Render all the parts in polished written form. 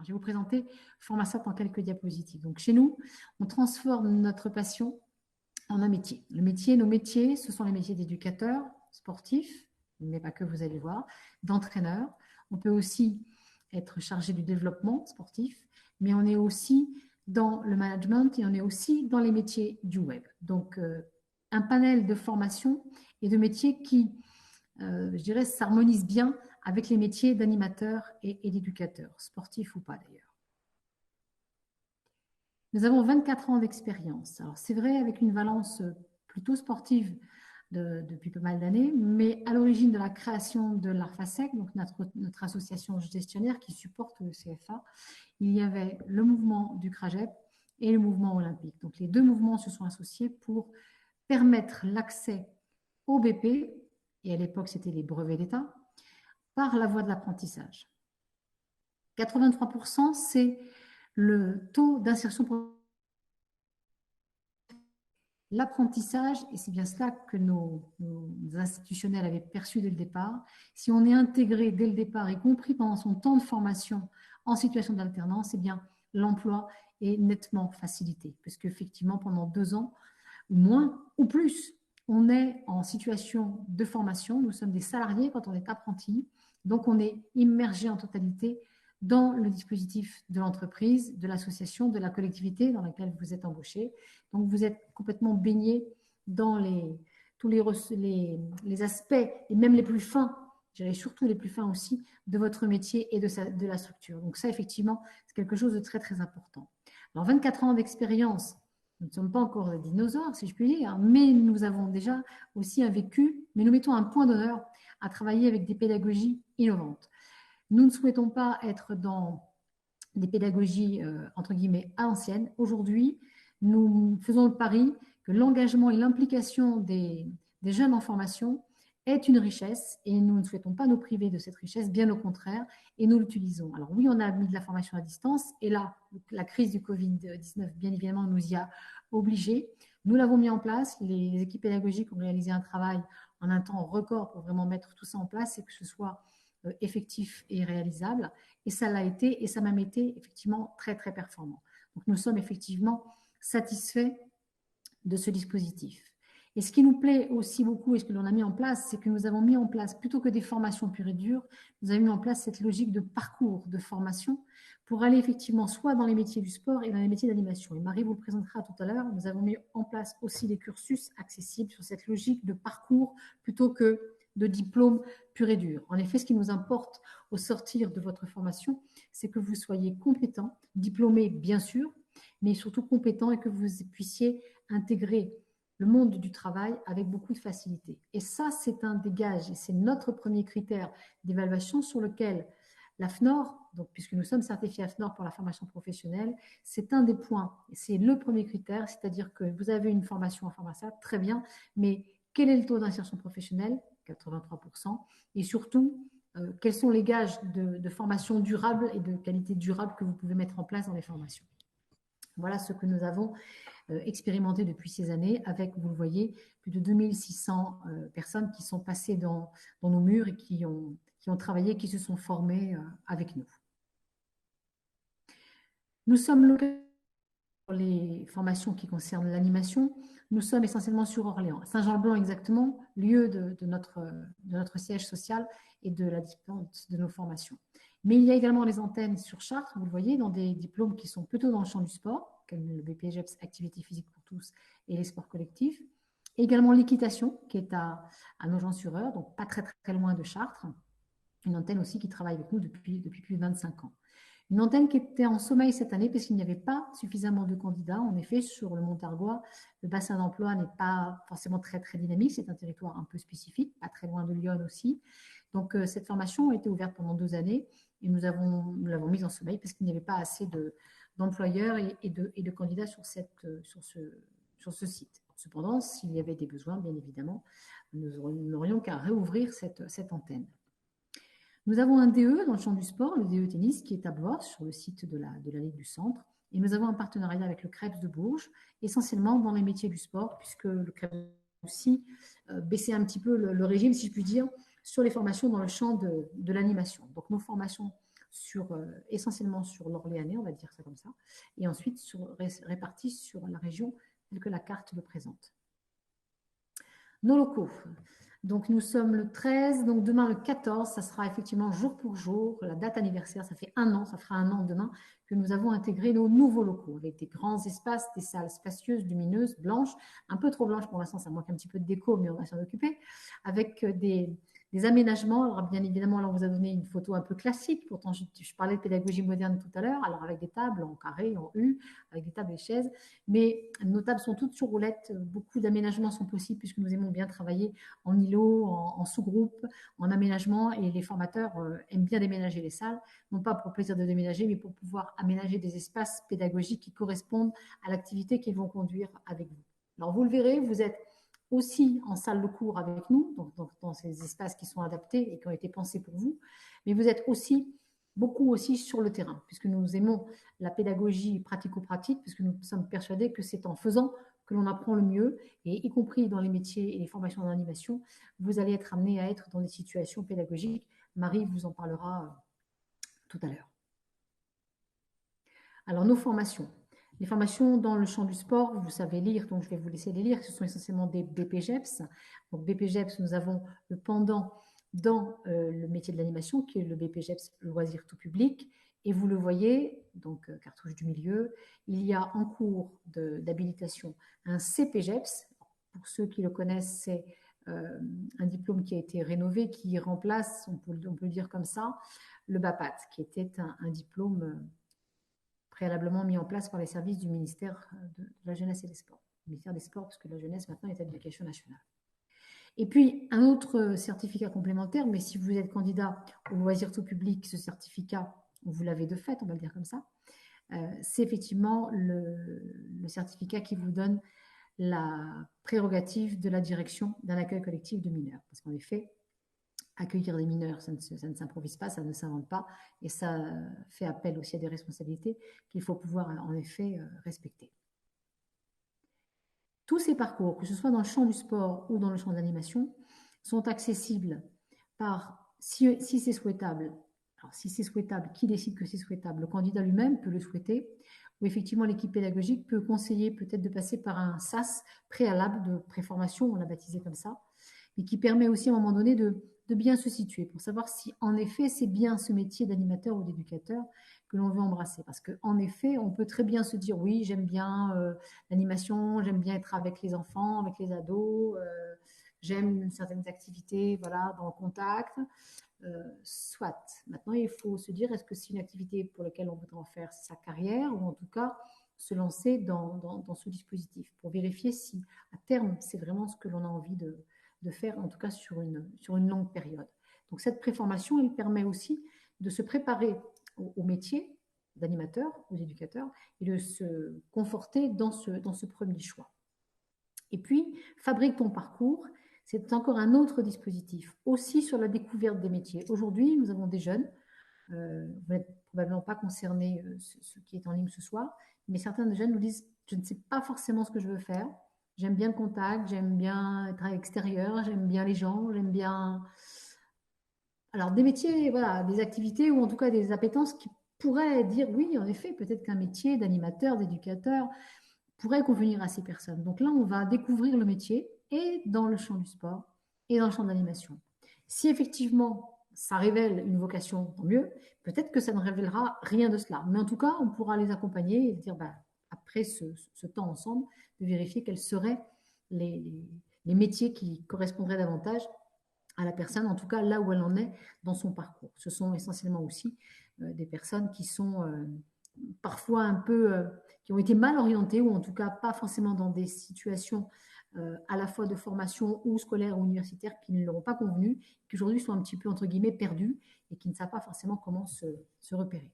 je vais vous présenter Formasat en quelques diapositives. Donc, chez nous, on transforme notre passion en un métier. Nos métiers, ce sont les métiers d'éducateur sportif, mais pas que, vous allez voir, d'entraîneur. On peut aussi être chargé du développement sportif, mais on est aussi dans le management et on est aussi dans les métiers du web. Donc, un panel de formations et de métiers qui, je dirais, s'harmonisent bien avec les métiers d'animateur et d'éducateur, sportif ou pas d'ailleurs. Nous avons 24 ans d'expérience. Alors, c'est vrai, avec une valence plutôt sportive depuis pas mal d'années, mais à l'origine de la création de l'ARFASEC, donc notre association gestionnaire qui supporte le CFA, il y avait le mouvement du CRAGEP et le mouvement olympique. Donc, les deux mouvements se sont associés pour permettre l'accès au BP, et à l'époque, c'était les brevets d'État, par la voie de l'apprentissage. 83%, c'est le taux d'insertion professionnelle. L'apprentissage, et c'est bien cela que nos institutionnels avaient perçu dès le départ, si on est intégré dès le départ, y compris pendant son temps de formation en situation d'alternance, eh bien l'emploi est nettement facilité, parce qu'effectivement, pendant 2 ans, ou moins, ou plus, on est en situation de formation, nous sommes des salariés quand on est apprenti, donc on est immergé en totalité dans le dispositif de l'entreprise, de l'association, de la collectivité dans laquelle vous êtes embauché. Donc, vous êtes complètement baigné dans tous les aspects, et même les plus fins, je dirais surtout les plus fins aussi, de votre métier et de la structure. Donc ça, effectivement, c'est quelque chose de très, très important. Alors, 24 ans d'expérience, nous ne sommes pas encore des dinosaures, si je puis dire, mais nous avons déjà aussi un vécu, mais nous mettons un point d'honneur à travailler avec des pédagogies innovantes. Nous ne souhaitons pas être dans des pédagogies, entre guillemets, à l'ancienne. Aujourd'hui, nous faisons le pari que l'engagement et l'implication des jeunes en formation est une richesse et nous ne souhaitons pas nous priver de cette richesse, bien au contraire, et nous l'utilisons. Alors oui, on a mis de la formation à distance et là, la crise du Covid-19, bien évidemment, nous y a obligés. Nous l'avons mis en place, les équipes pédagogiques ont réalisé un travail en un temps record pour vraiment mettre tout ça en place et que ce soit effectif et réalisable. Et ça l'a été, et ça m'a même été effectivement très, très performant. Donc, nous sommes effectivement satisfaits de ce dispositif. Et ce qui nous plaît aussi beaucoup, et ce que l'on a mis en place, c'est que nous avons mis en place, plutôt que des formations pures et dures, nous avons mis en place cette logique de parcours de formation pour aller effectivement soit dans les métiers du sport et dans les métiers d'animation. Et Marie vous le présentera tout à l'heure, nous avons mis en place aussi des cursus accessibles sur cette logique de parcours plutôt que de diplôme pur et dur. En effet, ce qui nous importe au sortir de votre formation, c'est que vous soyez compétent, diplômé bien sûr, mais surtout compétent et que vous puissiez intégrer le monde du travail avec beaucoup de facilité. Et ça, c'est un des gages et c'est notre premier critère d'évaluation sur lequel l'AFNOR, donc puisque nous sommes certifiés AFNOR pour la formation professionnelle, c'est un des points, c'est le premier critère, c'est-à-dire que vous avez une formation en pharmacie, très bien, mais quel est le taux d'insertion professionnelle ? 83%, et surtout, quels sont les gages de formation durable et de qualité durable que vous pouvez mettre en place dans les formations. Voilà ce que nous avons expérimenté depuis ces années avec, vous le voyez, plus de 2600 personnes qui sont passées dans nos murs et qui ont travaillé, qui se sont formées avec nous. Nous sommes localisés pour les formations qui concernent l'animation. Nous sommes essentiellement sur Orléans, Saint-Jean-le-Blanc exactement, lieu de notre siège social et de la dispense de nos formations. Mais il y a également les antennes sur Chartres, vous le voyez, dans des diplômes qui sont plutôt dans le champ du sport, comme le BPGEPS Activité physique pour tous et les sports collectifs. Et également l'équitation, qui est à Nogent-sur-Eure, donc pas très, très loin de Chartres. Une antenne aussi qui travaille avec nous depuis plus de 25 ans. Une antenne qui était en sommeil cette année parce qu'il n'y avait pas suffisamment de candidats. En effet, sur le Montargois, le bassin d'emploi n'est pas forcément très, très dynamique. C'est un territoire un peu spécifique, pas très loin de Lyon aussi. Donc, cette formation a été ouverte pendant 2 années et nous l'avons mise en sommeil parce qu'il n'y avait pas assez d'employeurs et de candidats sur ce site. Cependant, s'il y avait des besoins, bien évidemment, nous n'aurions qu'à réouvrir cette antenne. Nous avons un DE dans le champ du sport, le DE tennis, qui est à Bourges, sur le site de la Ligue du Centre. Et nous avons un partenariat avec le CREPS de Bourges, essentiellement dans les métiers du sport, puisque le CREPS a aussi baissé un petit peu le régime, si je puis dire, sur les formations dans le champ de l'animation. Donc, nos formations essentiellement sur l'Orléanais, on va dire ça comme ça, et ensuite répartis sur la région telle que la carte le présente. Nos locaux. Donc, nous sommes le 13, donc demain le 14, ça sera effectivement jour pour jour, la date anniversaire, ça fait un an, ça fera un an demain que nous avons intégré nos nouveaux locaux avec des grands espaces, des salles spacieuses, lumineuses, blanches, un peu trop blanches pour l'instant, ça manque un petit peu de déco, mais on va s'en occuper, avec des aménagements. Alors, bien évidemment, là, on vous a donné une photo un peu classique. Pourtant, je parlais de pédagogie moderne tout à l'heure. Alors, avec des tables en carré, en U, avec des tables et chaises. Mais nos tables sont toutes sur roulettes. Beaucoup d'aménagements sont possibles puisque nous aimons bien travailler en îlot, en sous-groupe, en aménagement. Et les formateurs aiment bien déménager les salles, non pas pour le plaisir de déménager, mais pour pouvoir aménager des espaces pédagogiques qui correspondent à l'activité qu'ils vont conduire avec vous. Alors, vous le verrez, vous êtes aussi en salle de cours avec nous, donc dans ces espaces qui sont adaptés et qui ont été pensés pour vous, mais vous êtes aussi beaucoup aussi sur le terrain, puisque nous aimons la pédagogie pratico-pratique, puisque nous sommes persuadés que c'est en faisant que l'on apprend le mieux, et y compris dans les métiers et les formations d'animation, vous allez être amené à être dans des situations pédagogiques. Marie vous en parlera tout à l'heure. Alors, nos formations. Les formations dans le champ du sport, vous savez lire, donc je vais vous laisser les lire. Ce sont essentiellement des BPGEPS. Donc, BPGEPS, nous avons le pendant dans le métier de l'animation, qui est le BPGEPS loisir tout public. Et vous le voyez, donc cartouche du milieu, il y a en cours d'habilitation un CPGEPS. Pour ceux qui le connaissent, c'est un diplôme qui a été rénové, qui remplace, on peut le dire comme ça, le BAPAT, qui était un diplôme préalablement mis en place par les services du ministère de la Jeunesse et des Sports. Le ministère des Sports, parce que la jeunesse maintenant est à l'éducation nationale. Et puis, un autre certificat complémentaire, mais si vous êtes candidat au loisir tout public, ce certificat, vous l'avez de fait, on va le dire comme ça, c'est effectivement le certificat qui vous donne la prérogative de la direction d'un accueil collectif de mineurs. Parce qu'en effet, accueillir des mineurs, ça ne s'improvise pas, ça ne s'invente pas, et ça fait appel aussi à des responsabilités qu'il faut pouvoir en effet respecter. Tous ces parcours, que ce soit dans le champ du sport ou dans le champ de l'animation, sont accessibles par, si c'est souhaitable, alors si c'est souhaitable, qui décide que c'est souhaitable? Le candidat lui-même peut le souhaiter, ou effectivement l'équipe pédagogique peut conseiller peut-être de passer par un SAS préalable de préformation, on l'a baptisé comme ça, mais qui permet aussi à un moment donné de bien se situer pour savoir si en effet c'est bien ce métier d'animateur ou d'éducateur que l'on veut embrasser. Parce qu'en effet, on peut très bien se dire oui, j'aime bien l'animation, j'aime bien être avec les enfants, avec les ados, j'aime certaines activités voilà, dans le contact. Soit. Maintenant, il faut se dire est-ce que c'est une activité pour laquelle on voudrait en faire sa carrière ou en tout cas se lancer dans ce dispositif pour vérifier si à terme c'est vraiment ce que l'on a envie de faire, en tout cas sur une longue période. Donc cette préformation, elle permet aussi de se préparer au métier d'animateur ou d'éducateur et de se conforter dans ce premier choix. Et puis, fabrique ton parcours, c'est encore un autre dispositif, aussi sur la découverte des métiers. Aujourd'hui, nous avons des jeunes, vous n'êtes probablement pas concernés, ceux qui est en ligne ce soir, mais certains jeunes nous disent, je ne sais pas forcément ce que je veux faire, j'aime bien le contact, j'aime bien être à l'extérieur, j'aime bien les gens, j'aime bien... Alors, des métiers, voilà, des activités ou en tout cas des appétences qui pourraient dire, oui, en effet, peut-être qu'un métier d'animateur, d'éducateur pourrait convenir à ces personnes. Donc là, on va découvrir le métier et dans le champ du sport et dans le champ de l'animation. Si effectivement, ça révèle une vocation, tant mieux. Peut-être que ça ne révélera rien de cela. Mais en tout cas, on pourra les accompagner et dire, bah, après ce temps ensemble, de vérifier quels seraient les métiers qui correspondraient davantage à la personne, en tout cas là où elle en est dans son parcours. Ce sont essentiellement aussi des personnes qui sont parfois un peu, qui ont été mal orientées ou en tout cas pas forcément dans des situations à la fois de formation ou scolaire ou universitaire qui ne leur ont pas convenu, qui aujourd'hui sont un petit peu entre guillemets perdus et qui ne savent pas forcément comment se repérer.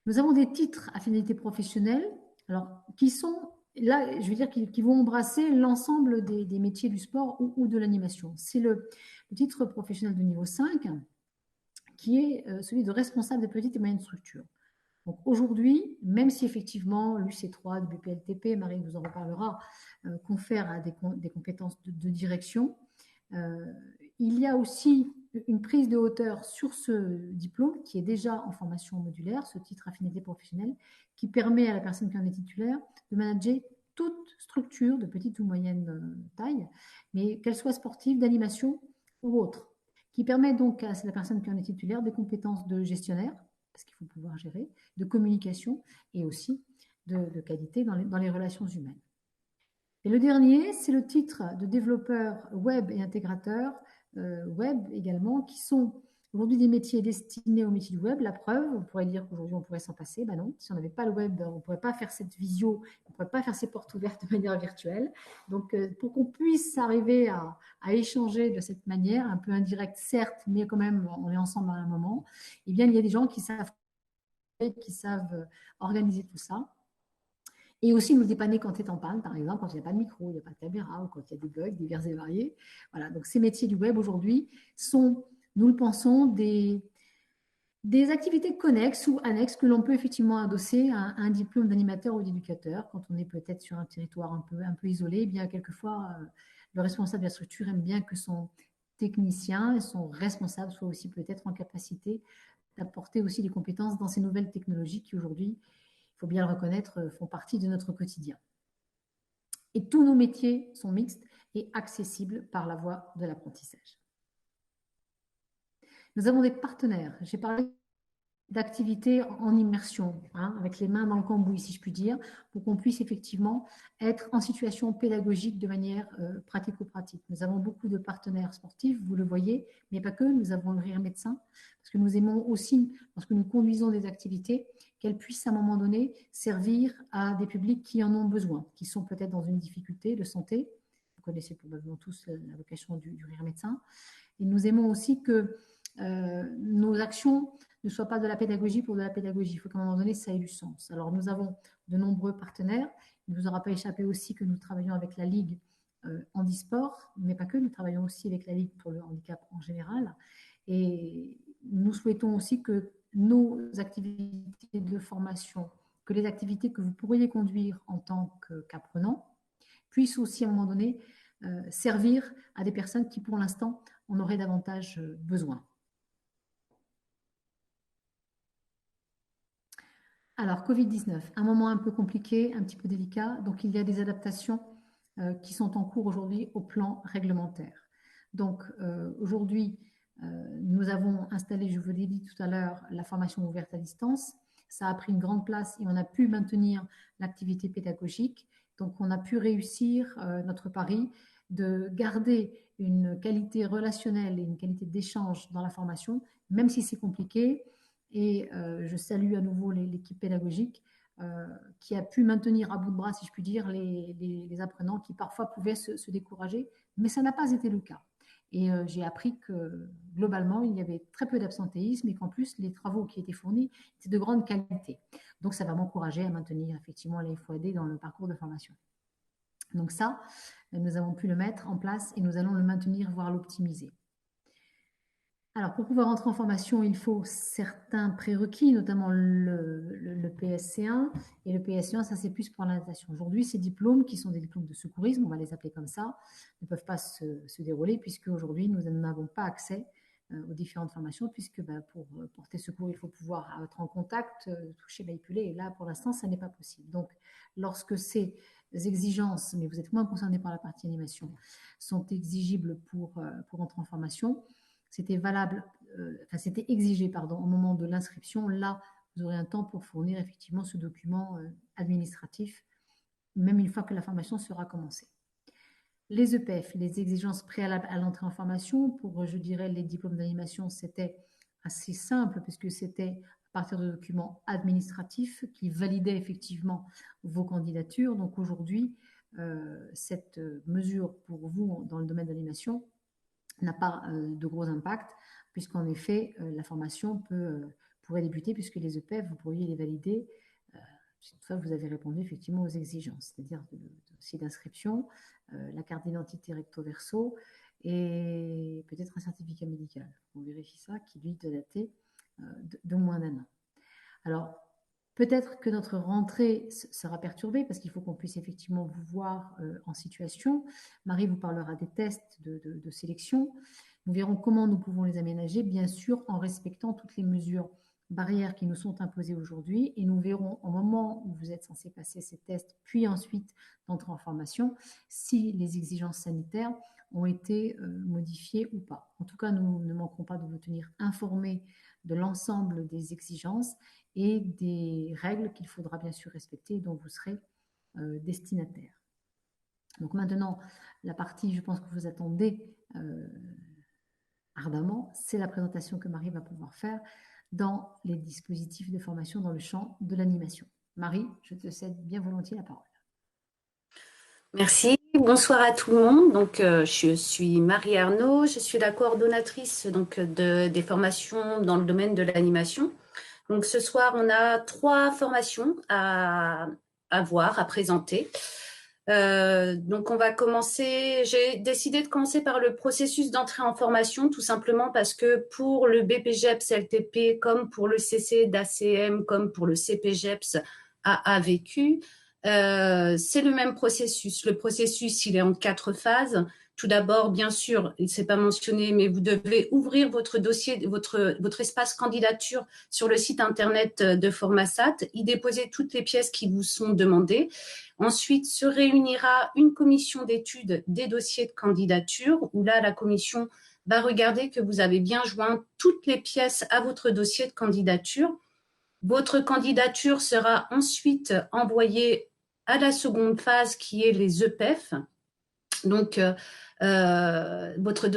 Nous avons des titres à finalité professionnelle, alors qui sont là, je veux dire, qui vont embrasser l'ensemble des métiers du sport ou de l'animation. C'est le titre professionnel de niveau 5, qui est celui de responsable des petites et moyennes structures. Donc aujourd'hui, même si effectivement l'UC3, le BPLTP, Marie vous en reparlera, confère des compétences de direction, il y a aussi une prise de hauteur sur ce diplôme qui est déjà en formation modulaire, ce titre affinité professionnelle, qui permet à la personne qui en est titulaire de manager toute structure de petite ou moyenne taille, mais qu'elle soit sportive, d'animation ou autre, qui permet donc à la personne qui en est titulaire des compétences de gestionnaire, parce qu'il faut pouvoir gérer, de communication et aussi de qualité dans les relations humaines. Et le dernier, c'est le titre de développeur web et intégrateur web également, qui sont aujourd'hui des métiers destinés au métier du web. La preuve, on pourrait dire qu'aujourd'hui on pourrait s'en passer. Ben non, si on n'avait pas le web, on ne pourrait pas faire cette visio, on ne pourrait pas faire ces portes ouvertes de manière virtuelle. Donc pour qu'on puisse arriver à échanger de cette manière, un peu indirecte certes, mais quand même on est ensemble à un moment, eh bien il y a des gens qui savent organiser tout ça. Et aussi nous dépanner quand tu es en panne, par exemple, quand il n'y a pas de micro, il n'y a pas de caméra, ou quand il y a des bugs divers et variés. Voilà, donc ces métiers du web aujourd'hui sont, nous le pensons, des activités connexes ou annexes que l'on peut effectivement adosser à un diplôme d'animateur ou d'éducateur. Quand on est peut-être sur un territoire un peu isolé, eh bien quelquefois, le responsable de la structure aime bien que son technicien et son responsable soient aussi peut-être en capacité d'apporter aussi des compétences dans ces nouvelles technologies qui aujourd'hui, il faut bien le reconnaître, font partie de notre quotidien. Et tous nos métiers sont mixtes et accessibles par la voie de l'apprentissage. Nous avons des partenaires. J'ai parlé d'activités en immersion, hein, avec les mains dans le cambouis, si je puis dire, pour qu'on puisse effectivement être en situation pédagogique de manière pratico-pratique. Nous avons beaucoup de partenaires sportifs, vous le voyez, mais pas que. Nous avons le Rire Médecin, parce que nous aimons aussi, lorsque nous conduisons des activités, qu'elles puissent à un moment donné servir à des publics qui en ont besoin, qui sont peut-être dans une difficulté de santé. Vous connaissez probablement tous la vocation du Rire Médecin. Et nous aimons aussi que nos actions ne soient pas de la pédagogie pour de la pédagogie. Il faut qu'à un moment donné, ça ait du sens. Alors, nous avons de nombreux partenaires. Il ne vous aura pas échappé aussi que nous travaillons avec la Ligue handisport, mais pas que. Nous travaillons aussi avec la Ligue pour le handicap en général. Et nous souhaitons aussi que nos activités de formation, que les activités que vous pourriez conduire en tant qu'apprenant, puissent aussi, à un moment donné, servir à des personnes qui, pour l'instant, en auraient davantage besoin. Alors, Covid-19, un moment un peu compliqué, un petit peu délicat. Donc, il y a des adaptations qui sont en cours aujourd'hui au plan réglementaire. Donc, aujourd'hui, nous avons installé, je vous l'ai dit tout à l'heure, la formation ouverte à distance. Ça a pris une grande place et on a pu maintenir l'activité pédagogique. Donc, on a pu réussir notre pari de garder une qualité relationnelle et une qualité d'échange dans la formation, même si c'est compliqué. Et je salue à nouveau l'équipe pédagogique qui a pu maintenir à bout de bras, si je puis dire, les apprenants qui parfois pouvaient se décourager, mais ça n'a pas été le cas. Et j'ai appris que globalement, il y avait très peu d'absentéisme et qu'en plus, les travaux qui étaient fournis étaient de grande qualité. Donc, ça va m'encourager à maintenir effectivement les FOAD dans le parcours de formation. Donc ça, nous avons pu le mettre en place et nous allons le maintenir, voire l'optimiser. Alors, pour pouvoir entrer en formation, il faut certains prérequis, notamment le PSC1. Et le PSC1, ça c'est plus pour la natation. Aujourd'hui, ces diplômes, qui sont des diplômes de secourisme, on va les appeler comme ça, ne peuvent pas se dérouler puisque aujourd'hui, nous n'avons pas accès aux différentes formations, puisque pour porter secours, il faut pouvoir être en contact, toucher, manipuler. Et là, pour l'instant, ça n'est pas possible. Donc, lorsque ces exigences, mais vous êtes moins concerné par la partie animation, sont exigibles pour entrer en formation, c'était valable, c'était exigé, pardon, au moment de l'inscription. Là, vous aurez un temps pour fournir effectivement ce document administratif, même une fois que la formation sera commencée. Les EPF, les exigences préalables à l'entrée en formation, pour, je dirais, les diplômes d'animation, c'était assez simple, puisque c'était à partir de documents administratifs qui validaient effectivement vos candidatures. Donc aujourd'hui, cette mesure pour vous dans le domaine d'animation n'a pas de gros impact, puisqu'en effet, la formation pourrait débuter, puisque les EPF, vous pourriez les valider si toutefois vous avez répondu effectivement aux exigences, c'est-à-dire le dossier d'inscription, la carte d'identité recto verso et peut-être un certificat médical. On vérifie ça, qui lui doit dater de moins d'un an. Alors, peut-être que notre rentrée sera perturbée parce qu'il faut qu'on puisse effectivement vous voir en situation. Marie vous parlera des tests de sélection. Nous verrons comment nous pouvons les aménager, bien sûr en respectant toutes les mesures barrières qui nous sont imposées aujourd'hui. Et nous verrons au moment où vous êtes censé passer ces tests, puis ensuite d'entrer en formation, si les exigences sanitaires ont été modifiées ou pas. En tout cas, nous ne manquerons pas de vous tenir informés de l'ensemble des exigences et des règles qu'il faudra bien sûr respecter et dont vous serez destinataire. Donc maintenant, la partie, je pense que vous attendez ardemment, c'est la présentation que Marie va pouvoir faire dans les dispositifs de formation dans le champ de l'animation. Marie, je te cède bien volontiers la parole. Merci, bonsoir à tout le monde. Donc, je suis Marie Arnaud, je suis la coordonnatrice des formations dans le domaine de l'animation. Donc, ce soir, on a 3 formations à voir, à présenter. Donc, on va commencer. J'ai décidé de commencer par le processus d'entrée en formation, tout simplement parce que pour le BPGEPS LTP, comme pour le CC d'ACM, comme pour le CPGEPS AAVQ, c'est le même processus. Le processus, il est en 4 phases. Tout d'abord, bien sûr, il ne s'est pas mentionné, mais vous devez ouvrir votre dossier, votre espace candidature sur le site internet de Formasat, y déposer toutes les pièces qui vous sont demandées. Ensuite, se réunira une commission d'étude des dossiers de candidature, où là, la commission va regarder que vous avez bien joint toutes les pièces à votre dossier de candidature. Votre candidature sera ensuite envoyée à la seconde phase qui est les EPEF. Donc, votre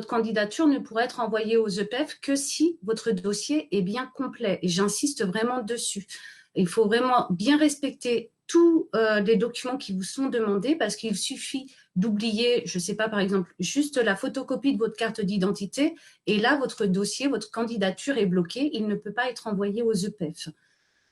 candidature ne pourra être envoyée aux EPEF que si votre dossier est bien complet. Et j'insiste vraiment dessus. Il faut vraiment bien respecter tous les documents qui vous sont demandés parce qu'il suffit d'oublier, je ne sais pas, par exemple, juste la photocopie de votre carte d'identité et là, votre dossier, votre candidature est bloquée. Il ne peut pas être envoyé aux EPEF.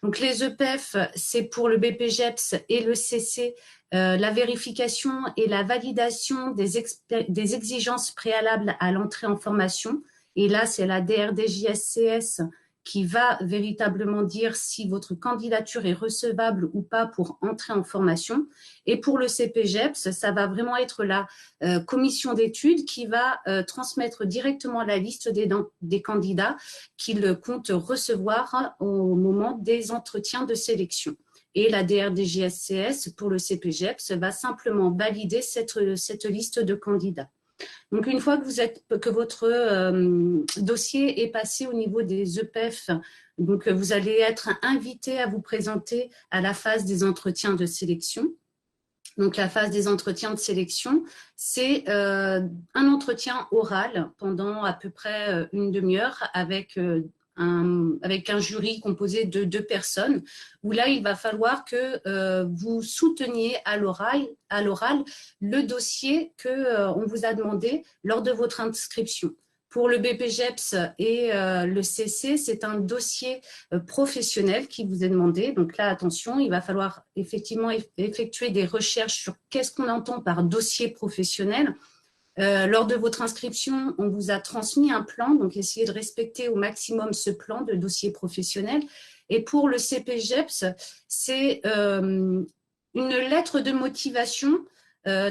Donc, les EPEF, c'est pour le BPGEPS et le CC, la vérification et la validation des exigences préalables à l'entrée en formation. Et là, c'est la DRDJSCS qui va véritablement dire si votre candidature est recevable ou pas pour entrer en formation. Et pour le CPGEPS, ça va vraiment être la commission d'études qui va transmettre directement la liste des candidats qu'il compte recevoir au moment des entretiens de sélection. Et la DRDJSCS pour le CPGEPS va simplement valider cette liste de candidats. Donc, une fois que votre dossier est passé au niveau des EPEF, donc vous allez être invité à vous présenter à la phase des entretiens de sélection. Donc, la phase des entretiens de sélection, c'est un entretien oral pendant à peu près une demi-heure avec un jury composé de 2 personnes, où là, il va falloir que vous souteniez à l'oral le dossier qu'on vous a demandé lors de votre inscription. Pour le BPGEPS et le CC, c'est un dossier professionnel qui vous est demandé. Donc là, attention, il va falloir effectivement effectuer des recherches sur qu'est-ce qu'on entend par dossier professionnel. Lors de votre inscription, on vous a transmis un plan, donc essayez de respecter au maximum ce plan de dossier professionnel. Et pour le CPGEPS, c'est une lettre de motivation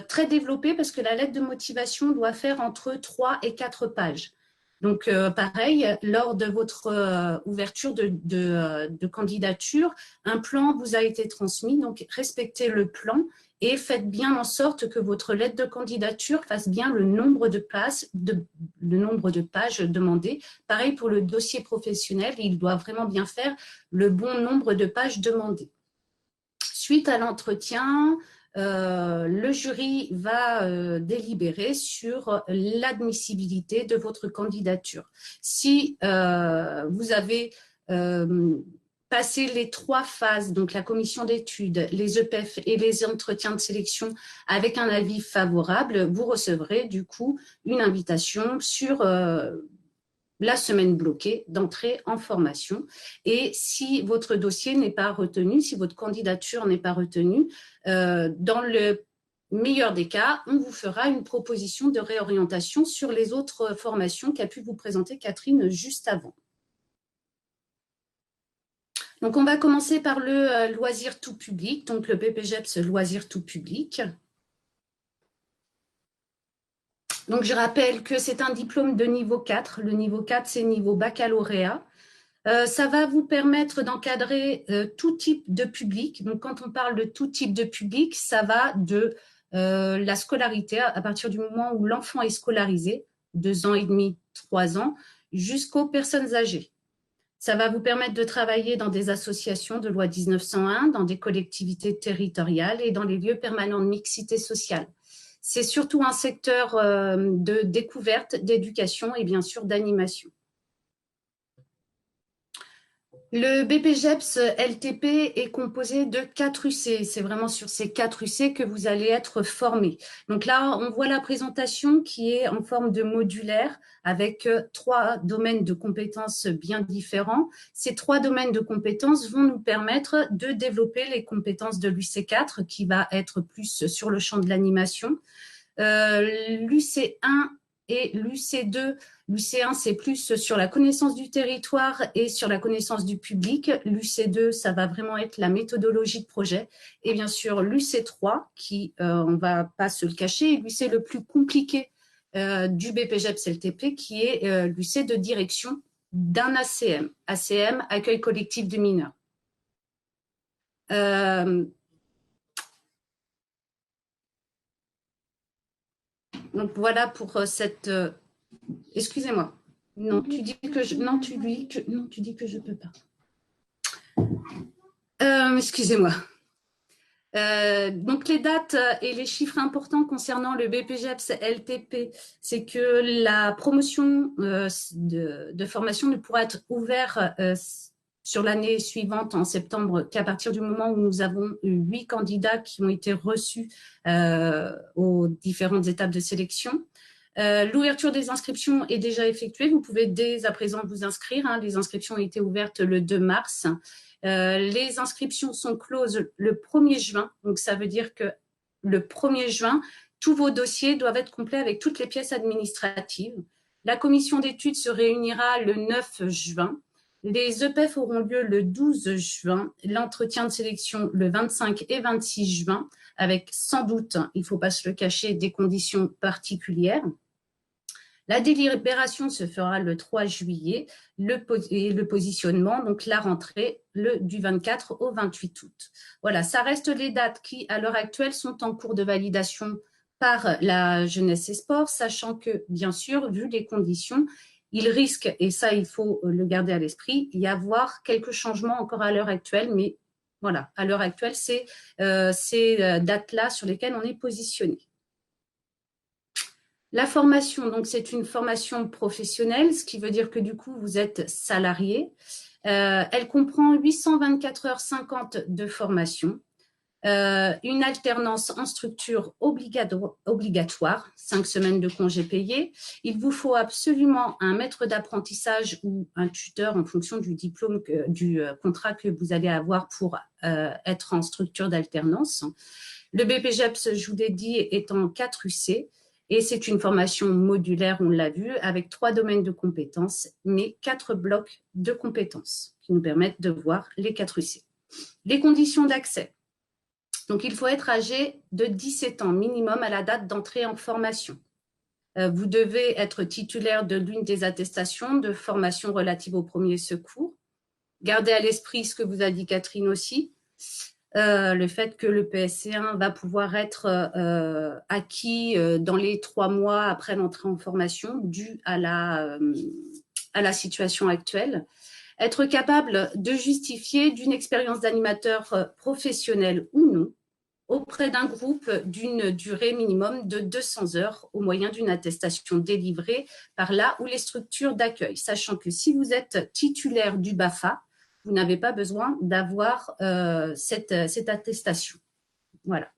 très développée parce que la lettre de motivation doit faire entre 3 et 4 pages. Donc, pareil, lors de votre ouverture de candidature, un plan vous a été transmis, donc respectez le plan et faites bien en sorte que votre lettre de candidature fasse bien le nombre de pages demandées. Pareil pour le dossier professionnel, il doit vraiment bien faire le bon nombre de pages demandées. Suite à l'entretien, le jury va délibérer sur l'admissibilité de votre candidature. Si vous avez passé les 3 phases, donc la commission d'études, les EPEF et les entretiens de sélection avec un avis favorable, vous recevrez du coup une invitation sur la semaine bloquée d'entrée en formation. Et si votre dossier n'est pas retenu, si votre candidature n'est pas retenue, dans le meilleur des cas, on vous fera une proposition de réorientation sur les autres formations qu'a pu vous présenter Catherine juste avant. Donc, on va commencer par le loisir tout public, donc le BPGEPS loisir tout public. Donc, je rappelle que c'est un diplôme de niveau 4. Le niveau 4, c'est niveau baccalauréat. Ça va vous permettre d'encadrer tout type de public. Donc, quand on parle de tout type de public, ça va de la scolarité, à partir du moment où l'enfant est scolarisé, 2 ans et demi, 3 ans, jusqu'aux personnes âgées. Ça va vous permettre de travailler dans des associations de loi 1901, dans des collectivités territoriales et dans les lieux permanents de mixité sociale. C'est surtout un secteur de découverte, d'éducation et bien sûr d'animation. Le BPGEPS LTP est composé de 4 UC. C'est vraiment sur ces 4 UC que vous allez être formé. Donc là, on voit la présentation qui est en forme de modulaire avec 3 domaines de compétences bien différents. Ces 3 domaines de compétences vont nous permettre de développer les compétences de l'UC4 qui va être plus sur le champ de l'animation. L'UC1 et l'UC2, l'UC1, c'est plus sur la connaissance du territoire et sur la connaissance du public. L'UC2, ça va vraiment être la méthodologie de projet. Et bien sûr, l'UC3, qui, on ne va pas se le cacher, lui, c'est le plus compliqué du BPGEPS LTP, qui est l'UC de direction d'un ACM. ACM, accueil collectif de mineurs. Donc voilà pour cette... Excusez-moi. Non, tu dis que je... Non, tu dis que je peux pas. Excusez-moi. Donc les dates et les chiffres importants concernant le BPGEPS LTP, c'est que la promotion de formation ne pourra être ouverte sur l'année suivante, en septembre, qu'à partir du moment où nous avons eu 8 candidats qui ont été reçus aux différentes étapes de sélection. L'ouverture des inscriptions est déjà effectuée. Vous pouvez dès à présent vous inscrire. Hein. Les inscriptions ont été ouvertes le 2 mars. Les inscriptions sont closes le 1er juin. Donc, ça veut dire que le 1er juin, tous vos dossiers doivent être complets avec toutes les pièces administratives. La commission d'études se réunira le 9 juin. Les EPEF auront lieu le 12 juin. L'entretien de sélection le 25 et 26 juin, avec sans doute, il ne faut pas se le cacher, des conditions particulières. La délibération se fera le 3 juillet et le positionnement, donc la rentrée, du 24 au 28 août. Voilà, ça reste les dates qui, à l'heure actuelle, sont en cours de validation par la jeunesse et sport, sachant que, bien sûr, vu les conditions, il risque, et ça, il faut le garder à l'esprit, y avoir quelques changements encore à l'heure actuelle, mais voilà, à l'heure actuelle, c'est ces dates-là sur lesquelles on est positionné. La formation, donc c'est une formation professionnelle, ce qui veut dire que du coup, vous êtes salarié. Elle comprend 824 heures 50 de formation, une alternance en structure obligatoire, 5 semaines de congés payés. Il vous faut absolument un maître d'apprentissage ou un tuteur en fonction du diplôme, du contrat que vous allez avoir pour être en structure d'alternance. Le BPGEPS, je vous l'ai dit, est en 4 UC. Et c'est une formation modulaire, on l'a vu, avec 3 domaines de compétences, mais 4 blocs de compétences qui nous permettent de voir les 4 UC. Les conditions d'accès. Donc, il faut être âgé de 17 ans minimum à la date d'entrée en formation. Vous devez être titulaire de l'une des attestations de formation relative aux premiers secours. Gardez à l'esprit ce que vous a dit Catherine aussi. Le fait que le PSC1 va pouvoir être acquis dans les 3 mois après l'entrée en formation dû à la situation actuelle. Être capable de justifier d'une expérience d'animateur professionnel ou non auprès d'un groupe d'une durée minimum de 200 heures au moyen d'une attestation délivrée par là ou les structures d'accueil, sachant que si vous êtes titulaire du BAFA, vous n'avez pas besoin d'avoir cette attestation. Voilà.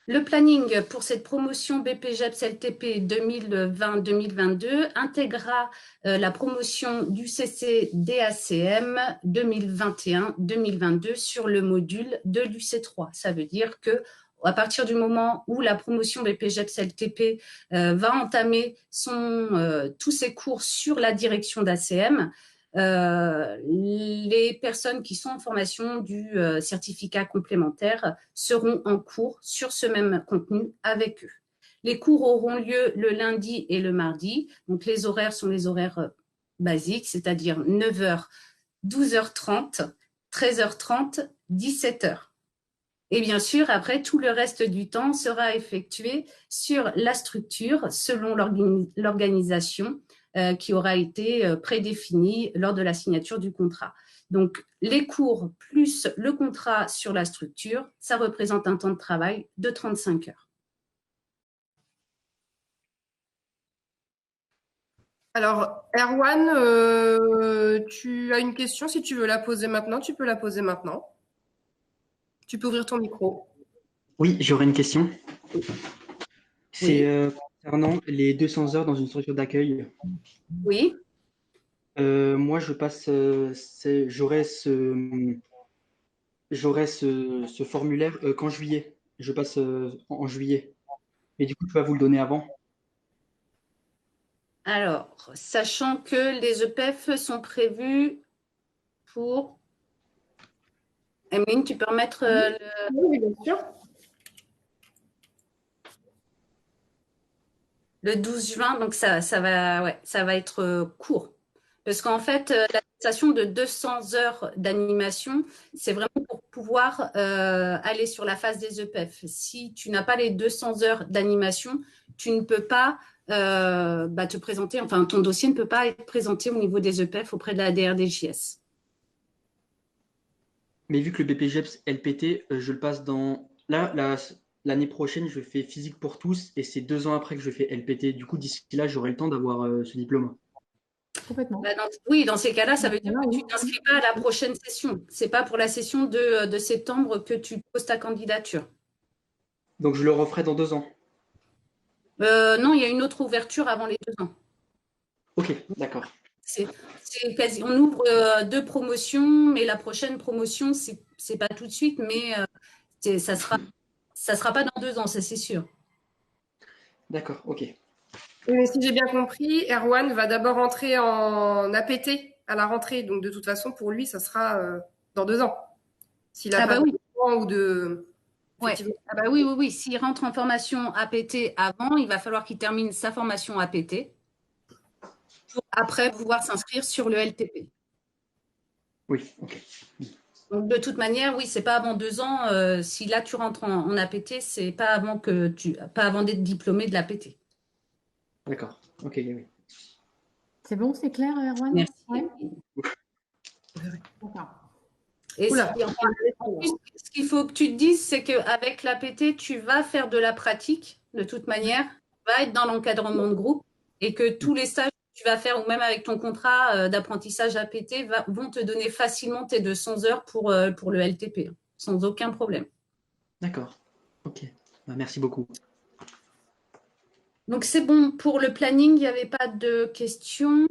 Le planning pour cette promotion BPGEPS LTP 2020-2022 intégrera la promotion du CC DACM 2021-2022 sur le module de l'UC3. Ça veut dire que à partir du moment où la promotion BPGEPS LTP va entamer tous ses cours sur la direction d'ACM, les personnes qui sont en formation du certificat complémentaire seront en cours sur ce même contenu avec eux. Les cours auront lieu le lundi et le mardi. Donc, les horaires sont les horaires basiques, c'est-à-dire 9h, 12h30, 13h30, 17h. Et bien sûr, après, tout le reste du temps sera effectué sur la structure selon l'organisation qui aura été prédéfinie lors de la signature du contrat. Donc, les cours plus le contrat sur la structure, ça représente un temps de travail de 35 heures. Alors, Erwan, tu as une question. Si tu veux la poser maintenant, tu peux la poser maintenant. Tu peux ouvrir ton micro. Oui, j'aurais une question. C'est Oui. concernant les 200 heures dans une structure d'accueil. Oui. Moi, j'aurais ce formulaire qu'en juillet. Je passe en juillet. Et du coup, tu vas vous le donner avant. Alors, sachant que les EPF sont prévus pour… Emeline, tu peux remettre Oui, bien sûr. le 12 juin, donc ça va être court. Parce qu'en fait, l'attestation de 200 heures d'animation, c'est vraiment pour pouvoir aller sur la phase des EPF. Si tu n'as pas les 200 heures d'animation, tu ne peux pas te présenter, enfin ton dossier ne peut pas être présenté au niveau des EPF auprès de la DRDJS. Mais vu que le BPGEPS LPT, je le passe dans… Là, l'année prochaine, je fais physique pour tous et c'est 2 ans après que je fais LPT. Du coup, d'ici là, j'aurai le temps d'avoir ce diplôme. Complètement. Oui, dans ces cas-là, ça veut dire que tu Oui. ne t'inscris pas à la prochaine session. Ce n'est pas pour la session de septembre que tu poses ta candidature. Donc, je le referai dans 2 ans. Non, il y a une autre ouverture avant les 2 ans. Ok, d'accord. On ouvre 2 promotions, mais la prochaine promotion, c'est pas tout de suite, mais ça sera pas dans 2 ans, ça c'est sûr. D'accord, ok. Mais si j'ai bien compris, Erwan va d'abord entrer en APT à la rentrée. Donc, de toute façon, pour lui, ça sera dans 2 ans. S'il n'a pas oui. de temps ou de… Ouais. Oui. S'il rentre en formation APT avant, il va falloir qu'il termine sa formation APT pour après pouvoir s'inscrire sur le LTP. Oui, ok. Donc, de toute manière, oui, c'est pas avant 2 ans. Si là, tu rentres en APT, c'est pas avant d'être diplômé de l'APT. D'accord, ok, oui. C'est bon, c'est clair, Erwan? Merci. Ouais. Et Oula. en plus, ce qu'il faut que tu te dises, c'est qu'avec l'APT, tu vas faire de la pratique, de toute manière, tu vas être dans l'encadrement de groupe et que tous les stages que tu vas faire, ou même avec ton contrat d'apprentissage APT, vont te donner facilement tes 200 heures pour le LTP, sans aucun problème. D'accord, ok. Merci beaucoup. Donc, c'est bon. Pour le planning, il n'y avait pas de questions.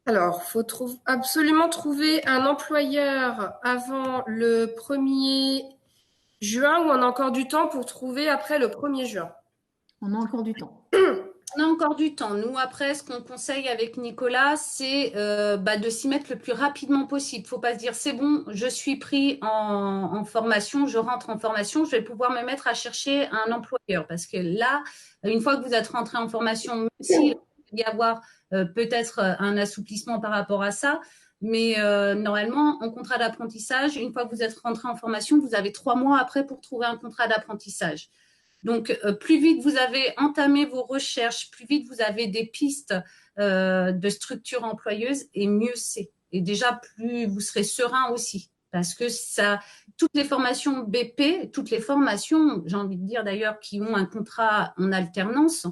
Alors, il faut absolument trouver un employeur avant le 1er juin ou on a encore du temps pour trouver après le 1er juin? On a encore du temps. On a encore du temps. Nous, après, ce qu'on conseille avec Nicolas, c'est de s'y mettre le plus rapidement possible. Il ne faut pas se dire, c'est bon, je suis pris en formation, je rentre en formation, je vais pouvoir me mettre à chercher un employeur. Parce que là, une fois que vous êtes rentré en formation, même s'il peut y avoir peut-être un assouplissement par rapport à ça, mais normalement, en contrat d'apprentissage, une fois que vous êtes rentré en formation, vous avez 3 mois après pour trouver un contrat d'apprentissage. Donc, plus vite vous avez entamé vos recherches, plus vite vous avez des pistes de structures employeuses et mieux c'est. Et déjà, plus vous serez serein aussi. Parce que toutes les formations BP, toutes les formations, j'ai envie de dire d'ailleurs, qui ont un contrat en alternance,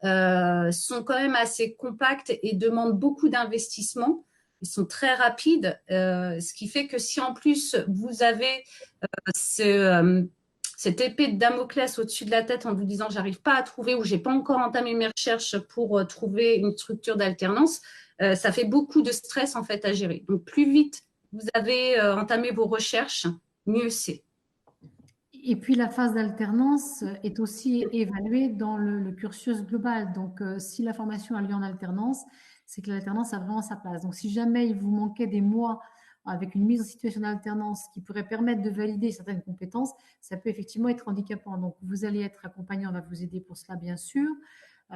sont quand même assez compactes et demandent beaucoup d'investissement. Ils sont très rapides, ce qui fait que si en plus vous avez cette épée de Damoclès au-dessus de la tête en vous disant j'arrive pas à trouver ou j'ai pas encore entamé mes recherches pour trouver une structure d'alternance, ça fait beaucoup de stress en fait à gérer. Donc plus vite vous avez entamé vos recherches, mieux c'est. Et puis la phase d'alternance est aussi évaluée dans le cursus global. Donc si la formation a lieu en alternance, c'est que l'alternance a vraiment sa place. Donc, si jamais il vous manquait des mois avec une mise en situation d'alternance qui pourrait permettre de valider certaines compétences, ça peut effectivement être handicapant. Donc, vous allez être accompagné, on va vous aider pour cela, bien sûr.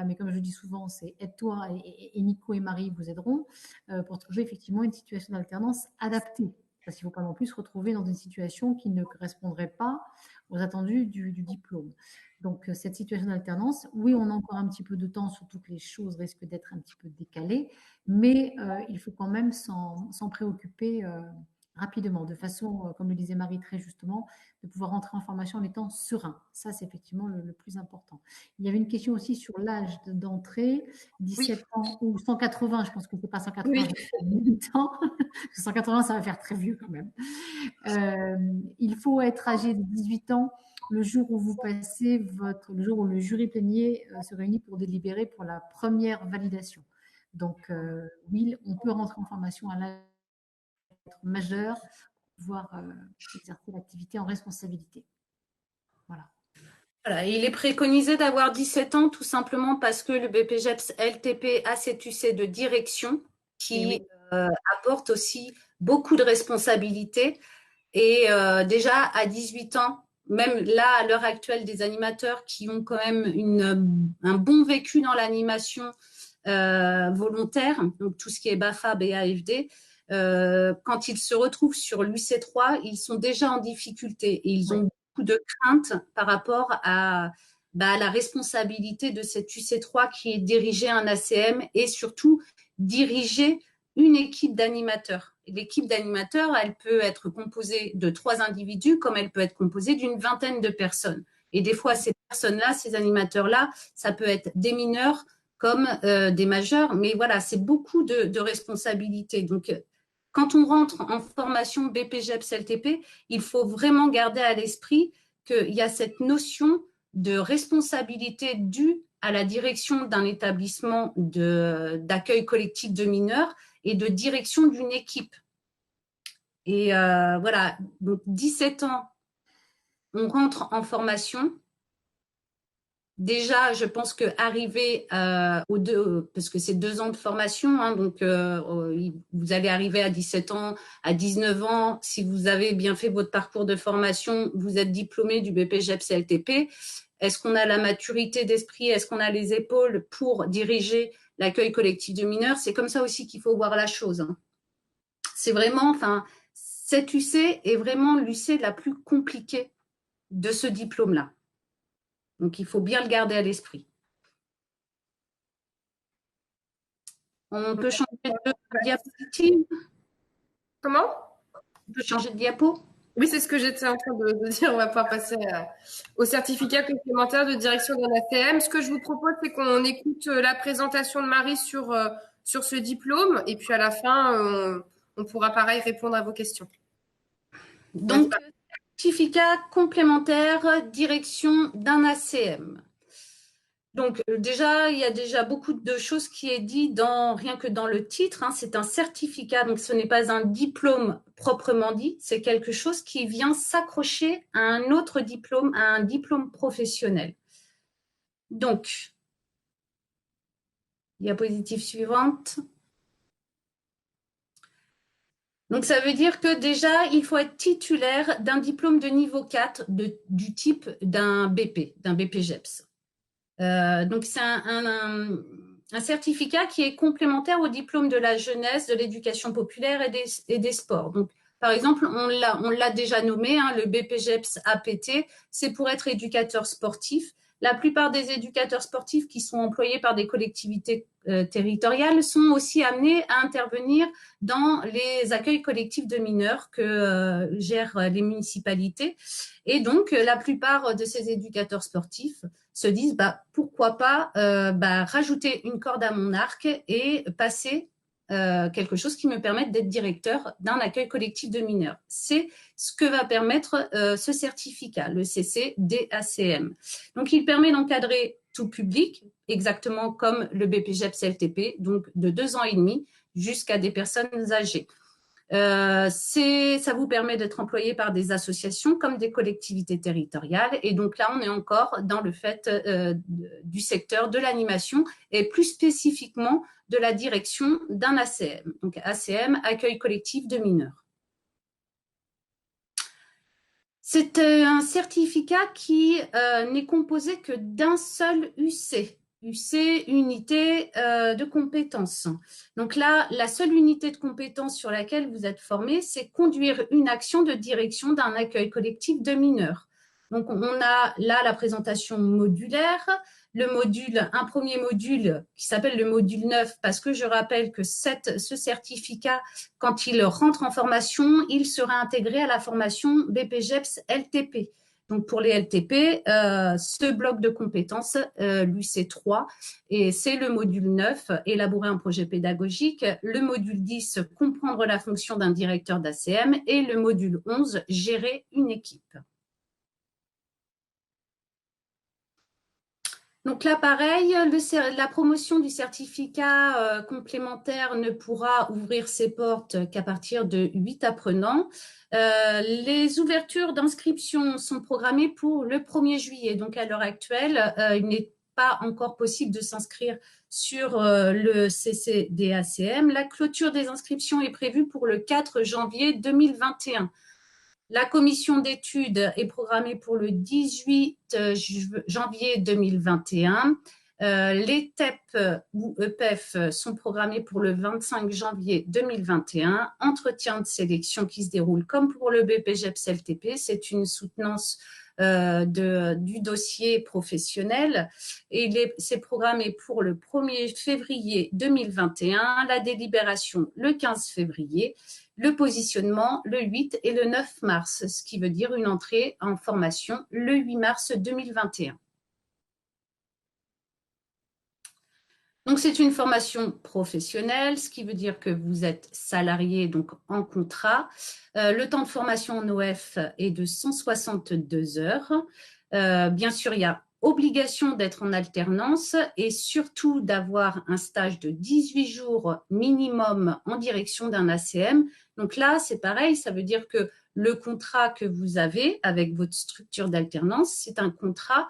Mais comme je dis souvent, c'est aide-toi et Nico et Marie vous aideront pour trouver effectivement une situation d'alternance adaptée. Parce qu'il ne faut pas non plus se retrouver dans une situation qui ne correspondrait pas aux attendus du diplôme. Donc, cette situation d'alternance, oui, on a encore un petit peu de temps, surtout que les choses risquent d'être un petit peu décalées, mais il faut quand même s'en préoccuper rapidement, de façon, comme le disait Marie très justement, de pouvoir rentrer en formation en étant serein. Ça, c'est effectivement le plus important. Il y avait une question aussi sur l'âge d'entrée, 17 ans ou 180, je pense que c'est pas 180, Oui. 18 ans, 180, ça va faire très vieux quand même. Il faut être âgé de 18 ans le jour où vous passez le jour où le jury plénier se réunit pour délibérer pour la première validation. Donc, oui, on peut rentrer en formation à l'âge majeur pour pouvoir exercer l'activité en responsabilité. Voilà. Voilà, il est préconisé d'avoir 17 ans tout simplement parce que le BPJEPS LTP a cette UC de direction qui apporte aussi beaucoup de responsabilités. Et déjà à 18 ans, même là à l'heure actuelle, des animateurs qui ont quand même un bon vécu dans l'animation volontaire, donc tout ce qui est BAFAB et AFD, quand ils se retrouvent sur l'UC3, ils sont déjà en difficulté et ils ont beaucoup de craintes par rapport à la responsabilité de cette UC3 qui est diriger un ACM et surtout diriger une équipe d'animateurs. L'équipe d'animateurs, elle peut être composée de 3 individus comme elle peut être composée d'une vingtaine de personnes. Et des fois, ces personnes-là, ces animateurs-là, ça peut être des mineurs comme des majeurs, mais voilà, c'est beaucoup de responsabilités. Donc, quand on rentre en formation BPJEPS LTP, il faut vraiment garder à l'esprit qu'il y a cette notion de responsabilité due à la direction d'un établissement d'accueil collectif de mineurs et de direction d'une équipe. Et voilà, donc 17 ans, on rentre en formation. Déjà, je pense qu'arriver parce que c'est 2 ans de formation, hein, donc vous allez arriver à 17 ans, à 19 ans. Si vous avez bien fait votre parcours de formation, vous êtes diplômé du BPJEPS LTP. Est-ce qu'on a la maturité d'esprit? Est-ce qu'on a les épaules pour diriger l'accueil collectif de mineurs? C'est comme ça aussi qu'il faut voir la chose. Hein. C'est vraiment, cette UC est vraiment l'UC la plus compliquée de ce diplôme-là. Donc, il faut bien le garder à l'esprit. On peut changer de diapositive? Comment? On peut changer de diapo? Oui, c'est ce que j'étais en train de dire. On va pouvoir passer au certificat complémentaire de direction d'un ACM. Ce que je vous propose, c'est qu'on écoute la présentation de Marie sur ce diplôme. Et puis à la fin, on pourra pareil répondre à vos questions. Donc, certificat complémentaire direction d'un ACM. Donc déjà, il y a déjà beaucoup de choses qui est dit rien que dans le titre. Hein, c'est un certificat, donc ce n'est pas un diplôme proprement dit. C'est quelque chose qui vient s'accrocher à un autre diplôme, à un diplôme professionnel. Donc, diapositive suivante. Donc, ça veut dire que déjà, il faut être titulaire d'un diplôme de niveau 4 du type d'un BP, d'un BPJEPS. Donc, c'est un certificat qui est complémentaire au diplôme de la jeunesse, de l'éducation populaire et des sports. Donc, par exemple, on l'a déjà nommé, hein, le BPJEPS APT, c'est pour être éducateur sportif. La plupart des éducateurs sportifs qui sont employés par des collectivités territoriales sont aussi amenés à intervenir dans les accueils collectifs de mineurs que gèrent les municipalités. Et donc, la plupart de ces éducateurs sportifs se disent pourquoi pas rajouter une corde à mon arc et passer quelque chose qui me permette d'être directeur d'un accueil collectif de mineurs. C'est ce que va permettre ce certificat, le CC-DACM. Donc, il permet d'encadrer tout public, exactement comme le BPJEPS LTP, donc de 2 ans et demi jusqu'à des personnes âgées. Ça vous permet d'être employé par des associations comme des collectivités territoriales. Et donc là, on est encore dans le fait du secteur de l'animation et plus spécifiquement de la direction d'un ACM. Donc ACM, accueil collectif de mineurs. C'est un certificat qui n'est composé que d'un seul UC. UC, unité de compétence. Donc là, la seule unité de compétence sur laquelle vous êtes formé, c'est conduire une action de direction d'un accueil collectif de mineurs. Donc on a là la présentation modulaire, un premier module qui s'appelle le module 9, parce que je rappelle que ce certificat, quand il rentre en formation, il sera intégré à la formation BPGEPS LTP. Donc, pour les LTP, ce bloc de compétences, l'UC3, et c'est le module 9, élaborer un projet pédagogique, le module 10, comprendre la fonction d'un directeur d'ACM, et le module 11, gérer une équipe. Donc là, pareil, la promotion du certificat complémentaire ne pourra ouvrir ses portes qu'à partir de 8 apprenants. Les ouvertures d'inscription sont programmées pour le 1er juillet. Donc à l'heure actuelle, il n'est pas encore possible de s'inscrire sur le CCDACM. La clôture des inscriptions est prévue pour le 4 janvier 2021. La commission d'études est programmée pour le 18 janvier 2021. Les TEP ou EPEF sont programmés pour le 25 janvier 2021. Entretien de sélection qui se déroule comme pour le BPGEPS LTP. C'est une soutenance du dossier professionnel et c'est programmé pour le 1er février 2021. La délibération le 15 février. Le positionnement le 8 et le 9 mars, ce qui veut dire une entrée en formation le 8 mars 2021. Donc, c'est une formation professionnelle, ce qui veut dire que vous êtes salarié, donc en contrat. Le temps de formation en OF est de 162 heures. Bien sûr, il y a obligation d'être en alternance et surtout d'avoir un stage de 18 jours minimum en direction d'un ACM. Donc là, c'est pareil, ça veut dire que le contrat que vous avez avec votre structure d'alternance, c'est un contrat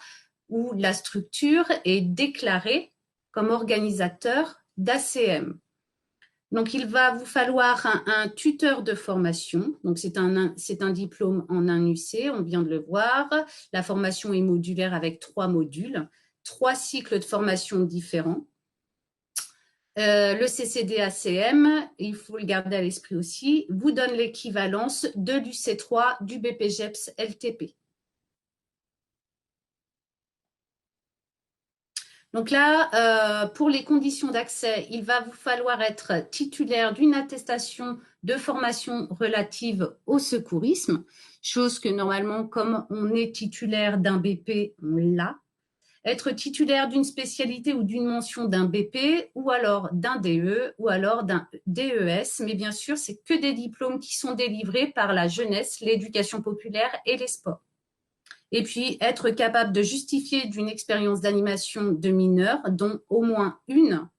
où la structure est déclarée comme organisateur d'ACM. Donc, il va vous falloir un tuteur de formation. Donc, c'est un diplôme en un UC, on vient de le voir. La formation est modulaire avec 3 modules, 3 cycles de formation différents. Le CCD-ACM, il faut le garder à l'esprit aussi, vous donne l'équivalence de l'UC3 du BPGEPS LTP. Donc là, pour les conditions d'accès, il va vous falloir être titulaire d'une attestation de formation relative au secourisme, chose que normalement, comme on est titulaire d'un BP, on l'a. Être titulaire d'une spécialité ou d'une mention d'un BP ou alors d'un DE ou alors d'un DES, mais bien sûr, c'est que des diplômes qui sont délivrés par la jeunesse, l'éducation populaire et les sports. Et puis, être capable de justifier d'une expérience d'animation de mineurs, dont au moins une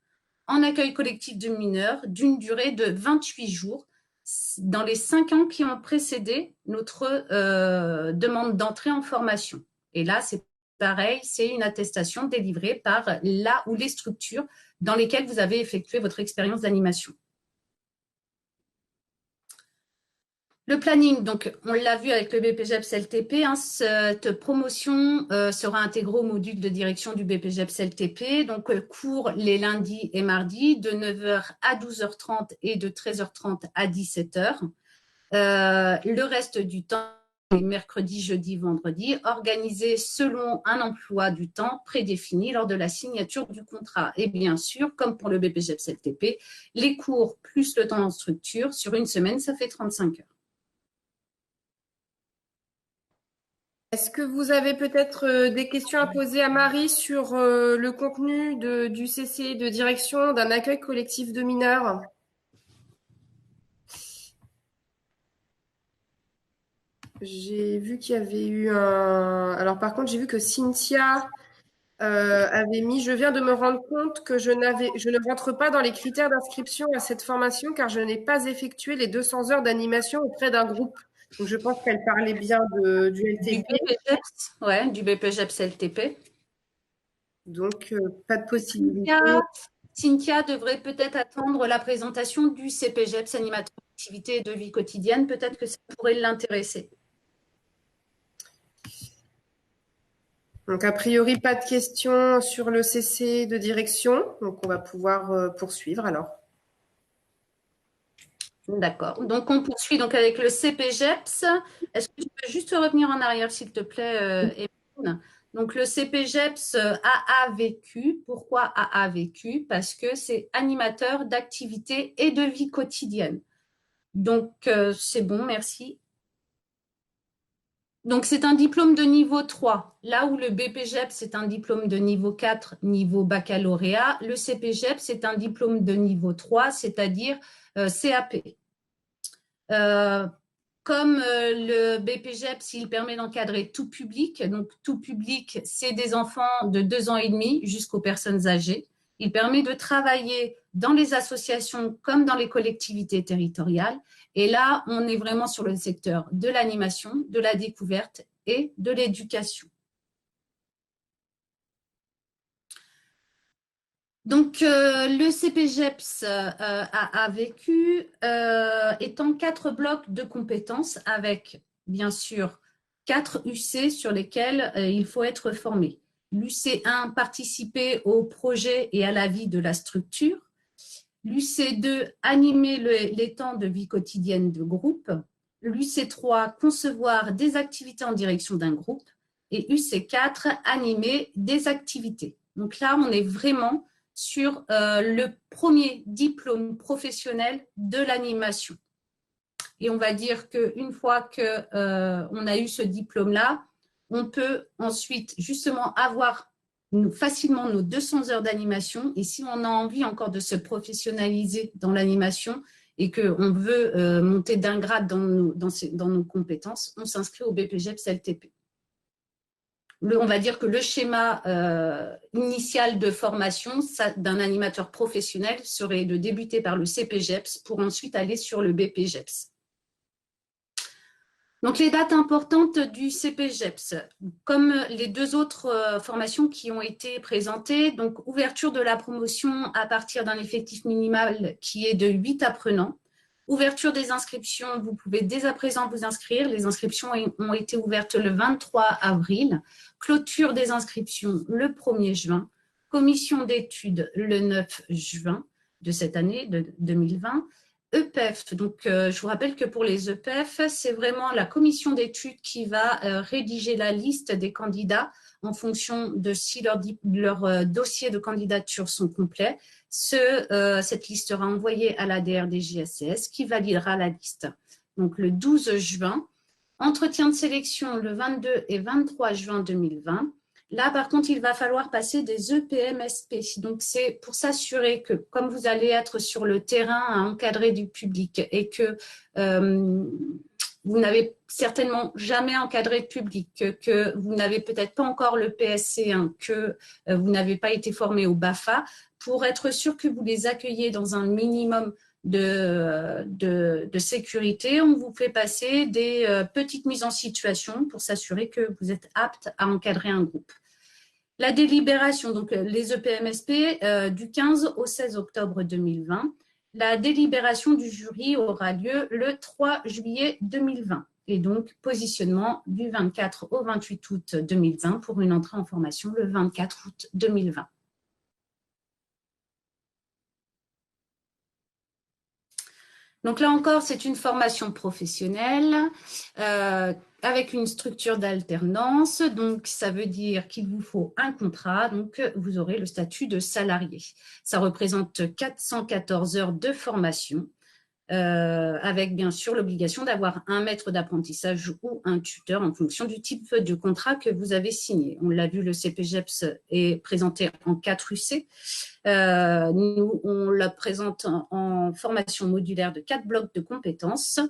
en accueil collectif de mineurs d'une durée de 28 jours dans les 5 ans qui ont précédé notre demande d'entrée en formation. Et là, c'est pareil, c'est une attestation délivrée par la ou les structures dans lesquelles vous avez effectué votre expérience d'animation. Le planning, donc on l'a vu avec le BPGEPS LTP, cette promotion sera intégrée au module de direction du BPGEPS LTP, donc cours les lundis et mardis de 9h à 12h30 et de 13h30 à 17h. Le reste du temps, les mercredis, jeudi, vendredi, organisé selon un emploi du temps prédéfini lors de la signature du contrat. Et bien sûr, comme pour le BPGEPS LTP, les cours plus le temps en structure, sur une semaine, ça fait 35 heures. Est-ce que vous avez peut-être des questions à poser à Marie sur le contenu du CC de direction d'un accueil collectif de mineurs? J'ai vu qu'il y avait eu un… Alors par contre, j'ai vu que Cynthia avait mis « Je viens de me rendre compte que je ne rentre pas dans les critères d'inscription à cette formation car je n'ai pas effectué les 200 heures d'animation auprès d'un groupe. » Donc, je pense qu'elle parlait bien du LTP. Du BPGEPS, ouais, du BPGEPS LTP. Donc, pas de possibilité. Cynthia devrait peut-être attendre la présentation du CPGEPS, animateur d'activité et de vie quotidienne. Peut-être que ça pourrait l'intéresser. Donc, a priori, pas de questions sur le CC de direction. Donc, on va pouvoir poursuivre alors. D'accord. Donc, on poursuit donc avec le CPGEPS. Est-ce que tu peux juste revenir en arrière, s'il te plaît, Emeline? Donc, le CPGEPS AAVQ. Pourquoi AAVQ? Parce que c'est animateur d'activité et de vie quotidienne. Donc, c'est bon, merci. Donc, c'est un diplôme de niveau 3. Là où le BPGEPS, c'est un diplôme de niveau 4, niveau baccalauréat, le CPGEPS, c'est un diplôme de niveau 3, c'est-à-dire CAP. Comme le BPGEPS, il permet d'encadrer tout public. Donc, tout public, c'est des enfants de 2 ans et demi jusqu'aux personnes âgées. Il permet de travailler dans les associations comme dans les collectivités territoriales. Et là, on est vraiment sur le secteur de l'animation, de la découverte et de l'éducation. Donc, le CPGEPS a vécu étant 4 blocs de compétences avec, bien sûr, 4 UC sur lesquels il faut être formé. L'UC1, participer au projet et à la vie de la structure. L'UC2, animer les temps de vie quotidienne de groupe. L'UC3, concevoir des activités en direction d'un groupe. Et UC4, animer des activités. Donc là, on est vraiment sur le premier diplôme professionnel de l'animation. Et on va dire qu'une fois qu'on a eu ce diplôme-là, on peut ensuite justement avoir facilement nos 200 heures d'animation. Et si on a envie encore de se professionnaliser dans l'animation et qu'on veut monter d'un grade dans nos compétences, on s'inscrit au BPGEPS LTP. On va dire que le schéma initial de formation d'un animateur professionnel serait de débuter par le CPGEPS pour ensuite aller sur le BPGEPS. Donc, les dates importantes du CPGEPS, comme les 2 autres formations qui ont été présentées, donc ouverture de la promotion à partir d'un effectif minimal qui est de 8 apprenants. Ouverture des inscriptions, vous pouvez dès à présent vous inscrire. Les inscriptions ont été ouvertes le 23 avril. Clôture des inscriptions le 1er juin. Commission d'études le 9 juin de cette année, de 2020. EPEF, donc je vous rappelle que pour les EPEF, c'est vraiment la commission d'études qui va rédiger la liste des candidats en fonction de si leur dossier de candidature sont complets. Cette liste sera envoyée à la DRDJSCS qui validera la liste. Donc le 12 juin, entretien de sélection le 22 et 23 juin 2020. Là, par contre, il va falloir passer des EPMSP. Donc, c'est pour s'assurer que, comme vous allez être sur le terrain à encadrer du public et que vous n'avez certainement jamais encadré de public, que vous n'avez peut-être pas encore le PSC1, que vous n'avez pas été formé au BAFA, pour être sûr que vous les accueillez dans un minimum de sécurité, on vous fait passer des petites mises en situation pour s'assurer que vous êtes apte à encadrer un groupe. La délibération, donc les EPMSP, du 15 au 16 octobre 2020. La délibération du jury aura lieu le 3 juillet 2020. Et donc, positionnement du 24 au 28 août 2020 pour une entrée en formation le 24 août 2020. Donc là encore, c'est une formation professionnelle avec une structure d'alternance. Donc, ça veut dire qu'il vous faut un contrat. Donc, vous aurez le statut de salarié. Ça représente 414 heures de formation avec bien sûr l'obligation d'avoir un maître d'apprentissage ou un tuteur en fonction du type de contrat que vous avez signé. On l'a vu, le CPGEPS est présenté en 4 UC. Nous, on la présente en formation modulaire de 4 blocs de compétences.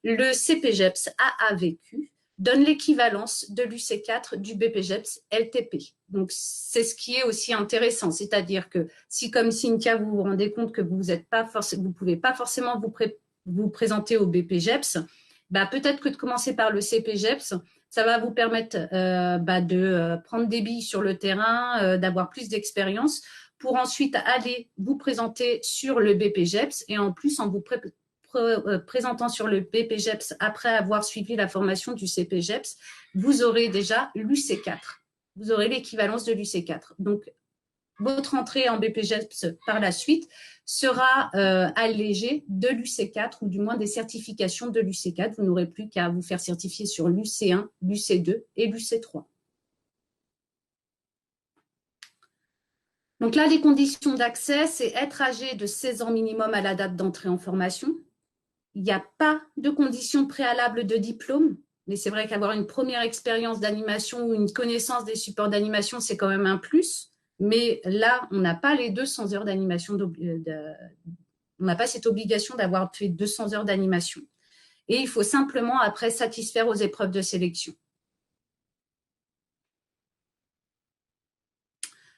Le CPGEPS AAVQ, donne l'équivalence de l'UC4 du BPGEPS LTP. Donc, c'est ce qui est aussi intéressant. C'est-à-dire que si, comme Cynthia, vous vous rendez compte que vous ne pouvez pas forcément vous présenter au BPGEPS, peut-être que de commencer par le CPGEPS, ça va vous permettre de prendre des billes sur le terrain, d'avoir plus d'expérience pour ensuite aller vous présenter sur le BPGEPS. Et en plus, en vous présentant sur le BPGEPS après avoir suivi la formation du CPGEPS, vous aurez déjà l'UC4. Vous aurez l'équivalence de l'UC4. Donc, votre entrée en BPGEPS par la suite sera allégée de l'UC4 ou du moins des certifications de l'UC4. Vous n'aurez plus qu'à vous faire certifier sur l'UC1, l'UC2 et l'UC3. Donc là, les conditions d'accès, c'est être âgé de 16 ans minimum à la date d'entrée en formation. Il n'y a pas de condition préalable de diplôme, mais c'est vrai qu'avoir une première expérience d'animation ou une connaissance des supports d'animation, c'est quand même un plus. Mais là, on n'a pas les 200 heures d'animation, on n'a pas cette obligation d'avoir fait 200 heures d'animation. Et il faut simplement après satisfaire aux épreuves de sélection.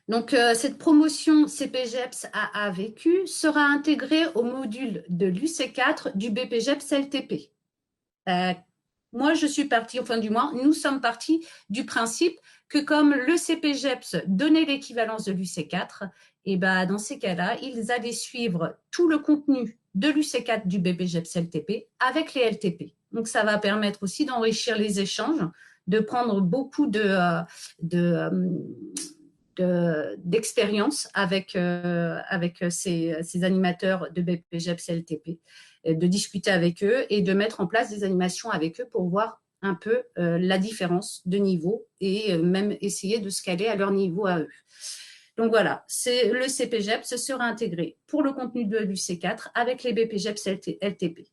Donc, cette promotion CPGEPS AA vécu sera intégrée au module de l'UC4 du BPGEPS LTP. Moi, je suis partie, enfin du moins, nous sommes partis du principe que comme le CPGEPS donnait l'équivalence de l'UC4, et dans ces cas-là, ils allaient suivre tout le contenu de l'UC4 du BPGEPS LTP avec les LTP. Donc, ça va permettre aussi d'enrichir les échanges, de prendre beaucoup d'expérience avec ces animateurs de BPGEPS LTP, de discuter avec eux et de mettre en place des animations avec eux pour voir un peu la différence de niveau et même essayer de se caler à leur niveau à eux. Donc voilà, le CPGEPS sera intégré pour le contenu de l'UC4 avec les BPGEPS LTP.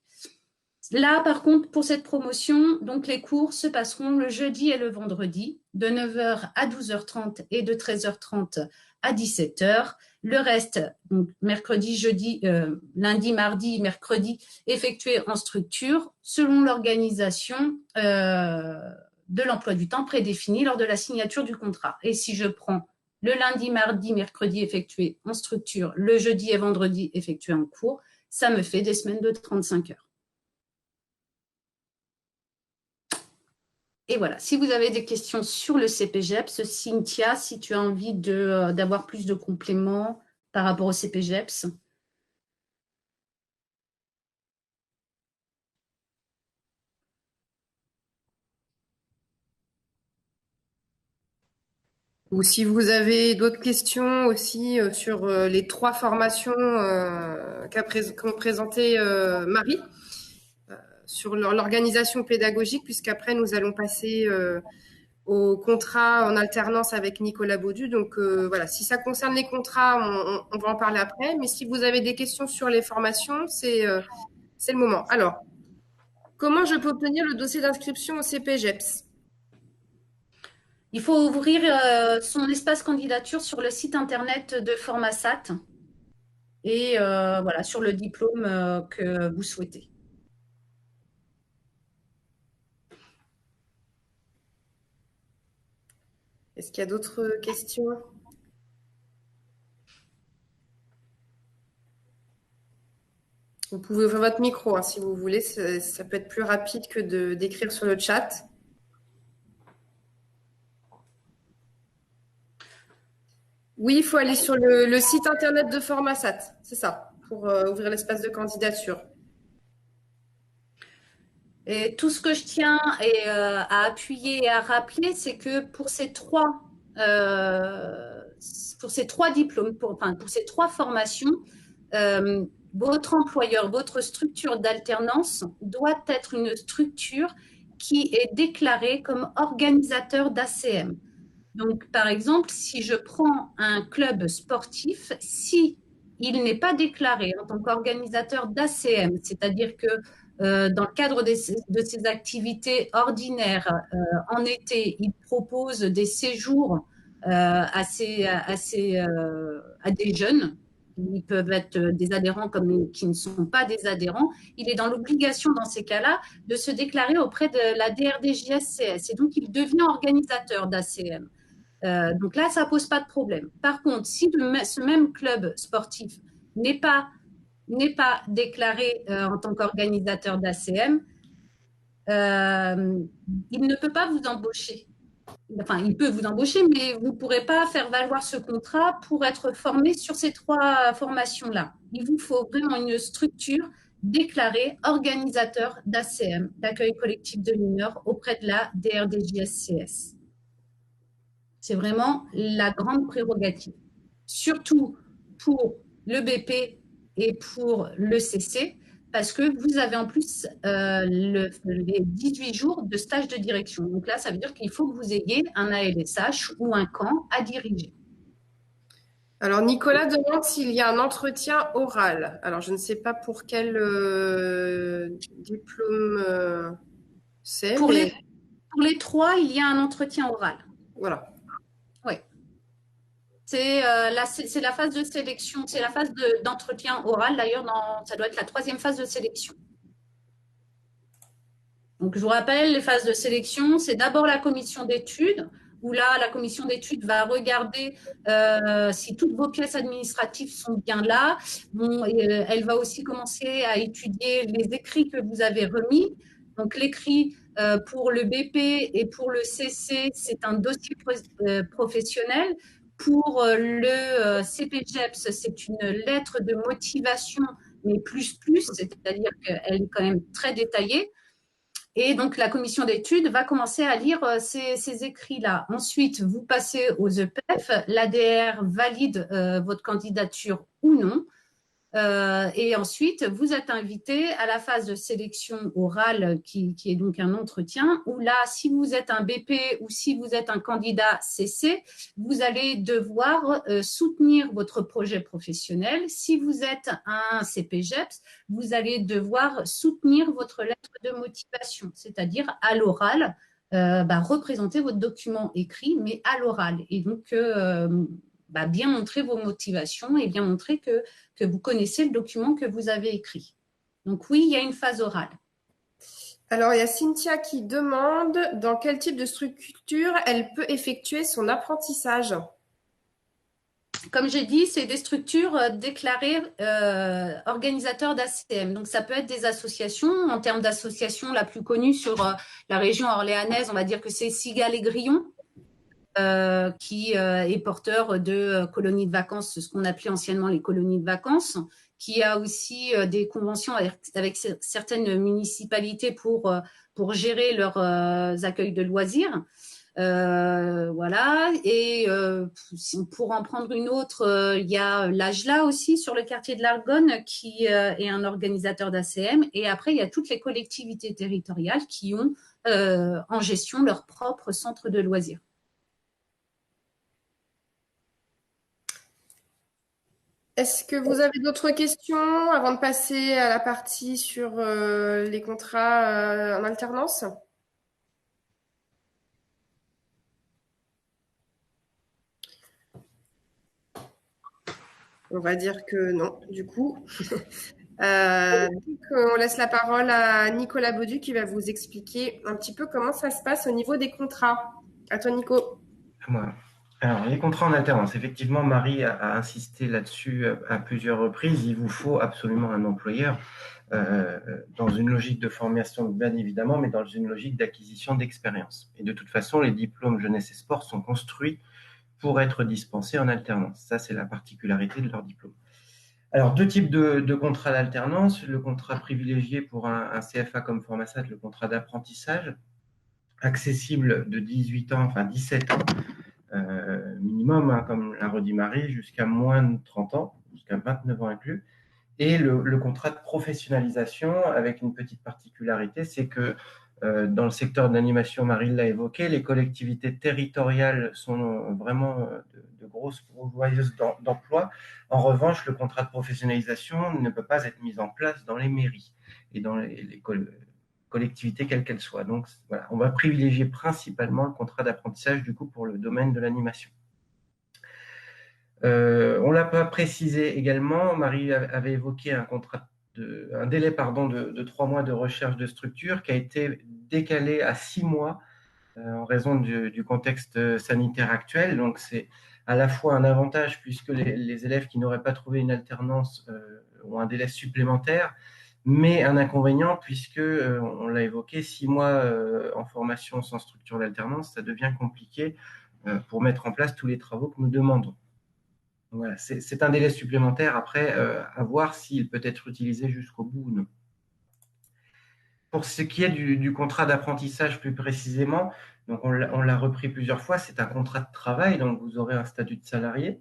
Là, par contre, pour cette promotion, donc les cours se passeront le jeudi et le vendredi, de 9h à 12h30 et de 13h30 à 17h. Le reste, donc mercredi, jeudi, lundi, mardi, mercredi, effectué en structure selon l'organisation de l'emploi du temps prédéfini lors de la signature du contrat. Et si je prends le lundi, mardi, mercredi effectué en structure, le jeudi et vendredi effectué en cours, ça me fait des semaines de 35 heures. Et voilà, si vous avez des questions sur le CPGEPS, Cynthia, si tu as envie d'avoir plus de compléments par rapport au CPGEPS. Ou si vous avez d'autres questions aussi sur les 3 formations qu'ont présentées Marie, sur l'organisation pédagogique, puisqu'après nous allons passer au contrat en alternance avec Nicolas Baudu. Donc voilà, si ça concerne les contrats, on va en parler après. Mais si vous avez des questions sur les formations, c'est le moment. Alors, comment je peux obtenir le dossier d'inscription au CPGEPS ? Il faut ouvrir son espace candidature sur le site internet de Formasat et voilà, sur le diplôme que vous souhaitez. Est-ce qu'il y a d'autres questions ? Vous pouvez ouvrir votre micro si vous voulez, ça peut être plus rapide que d'écrire sur le chat. Oui, il faut aller sur le site internet de Formasat, c'est ça, pour ouvrir l'espace de candidature. Et tout ce que je tiens à appuyer et à rappeler, c'est que pour ces 3 diplômes, pour ces 3 formations, votre employeur, votre structure d'alternance doit être une structure qui est déclarée comme organisateur d'ACM. Donc, par exemple, si je prends un club sportif, si il n'est pas déclaré en tant qu'organisateur d'ACM, c'est-à-dire que dans le cadre de ses activités ordinaires, en été, il propose des séjours à des jeunes, ils peuvent être des adhérents comme qui ne sont pas des adhérents, il est dans l'obligation dans ces cas-là de se déclarer auprès de la DRDJSCS et donc il devient organisateur d'ACM. Donc là, ça ne pose pas de problème. Par contre, si ce même club sportif n'est pas déclaré en tant qu'organisateur d'ACM, il ne peut pas vous embaucher. Enfin, il peut vous embaucher, mais vous ne pourrez pas faire valoir ce contrat pour être formé sur ces 3 formations-là. Il vous faut vraiment une structure déclarée organisateur d'ACM, d'accueil collectif de mineurs, auprès de la DRDJSCS. C'est vraiment la grande prérogative. Surtout pour le BP et pour le CC, parce que vous avez en plus les 18 jours de stage de direction. Donc là, ça veut dire qu'il faut que vous ayez un ALSH ou un camp à diriger. Alors, Nicolas demande s'il y a un entretien oral. Alors, je ne sais pas pour quel diplôme c'est. Pour les 3, il y a un entretien oral. Voilà. Oui. C'est la phase de sélection, c'est la phase d'entretien oral. D'ailleurs, ça doit être la 3e phase de sélection. Donc, je vous rappelle, les phases de sélection, c'est d'abord la commission d'études, où là, la commission d'études va regarder si toutes vos pièces administratives sont bien là. Bon, elle va aussi commencer à étudier les écrits que vous avez remis. Donc, l'écrit pour le BP et pour le CC, c'est un dossier professionnel. Pour le CPGEPS, c'est une lettre de motivation, mais plus, c'est-à-dire qu'elle est quand même très détaillée. Et donc, la commission d'études va commencer à lire ces écrits-là. Ensuite, vous passez aux EPEF. L'ADR valide votre candidature ou non. Et ensuite, vous êtes invité à la phase de sélection orale qui est donc un entretien où là, si vous êtes un BP ou si vous êtes un candidat CC, vous allez devoir soutenir votre projet professionnel. Si vous êtes un CPGEPS, vous allez devoir soutenir votre lettre de motivation, c'est-à-dire à l'oral, représenter votre document écrit, mais à l'oral. Et donc, bien montrer vos motivations et bien montrer que vous connaissez le document que vous avez écrit. Donc oui, il y a une phase orale. Alors, il y a Cynthia qui demande dans quel type de structure elle peut effectuer son apprentissage. Comme j'ai dit, c'est des structures déclarées organisateurs d'ACM. Donc, ça peut être des associations. En termes d'associations, la plus connue sur la région orléanaise, on va dire que c'est Cigale et Grillon. Qui est porteur de colonies de vacances, ce qu'on appelait anciennement les colonies de vacances, qui a aussi des conventions avec certaines municipalités pour gérer leurs accueils de loisirs. Voilà. Et pour en prendre une autre, il y a l'AGLA aussi sur le quartier de l'Argonne qui est un organisateur d'ACM. Et après, il y a toutes les collectivités territoriales qui ont en gestion leur propre centre de loisirs. Est-ce que vous avez d'autres questions avant de passer à la partie sur les contrats en alternance? On va dire que non, du coup. Donc, on laisse la parole à Nicolas Baudu qui va vous expliquer un petit peu comment ça se passe au niveau des contrats. À toi, Nico. Voilà. Alors, les contrats en alternance, effectivement, Marie a insisté là-dessus à plusieurs reprises. Il vous faut absolument un employeur dans une logique de formation, bien évidemment, mais dans une logique d'acquisition d'expérience. Et de toute façon, les diplômes jeunesse et sport sont construits pour être dispensés en alternance. Ça, c'est la particularité de leur diplôme. Alors, 2 types de contrats d'alternance. Le contrat privilégié pour un CFA comme Formasat, le contrat d'apprentissage, accessible de 18 ans, enfin 17 ans, minimum, hein, comme l'a redit Marie, jusqu'à moins de 30 ans, jusqu'à 29 ans inclus. Et le contrat de professionnalisation, avec une petite particularité, c'est que dans le secteur de l'animation, Marie l'a évoqué, les collectivités territoriales sont vraiment de grosses pourvoyeuses d'emploi. En revanche, le contrat de professionnalisation ne peut pas être mis en place dans les mairies et dans les collectivités quelles qu'elles soient. Donc voilà, on va privilégier principalement le contrat d'apprentissage du coup pour le domaine de l'animation. On ne l'a pas précisé également, Marie avait évoqué un délai de 3 mois de recherche de structure qui a été décalé à 6 mois en raison du contexte sanitaire actuel. Donc, c'est à la fois un avantage puisque les élèves qui n'auraient pas trouvé une alternance ont un délai supplémentaire, mais un inconvénient puisque, on l'a évoqué, 6 mois en formation sans structure d'alternance, ça devient compliqué pour mettre en place tous les travaux que nous demandons. Voilà, c'est un délai supplémentaire après à voir s'il peut être utilisé jusqu'au bout ou non. Pour ce qui est du contrat d'apprentissage plus précisément, donc on l'a repris plusieurs fois, c'est un contrat de travail, donc vous aurez un statut de salarié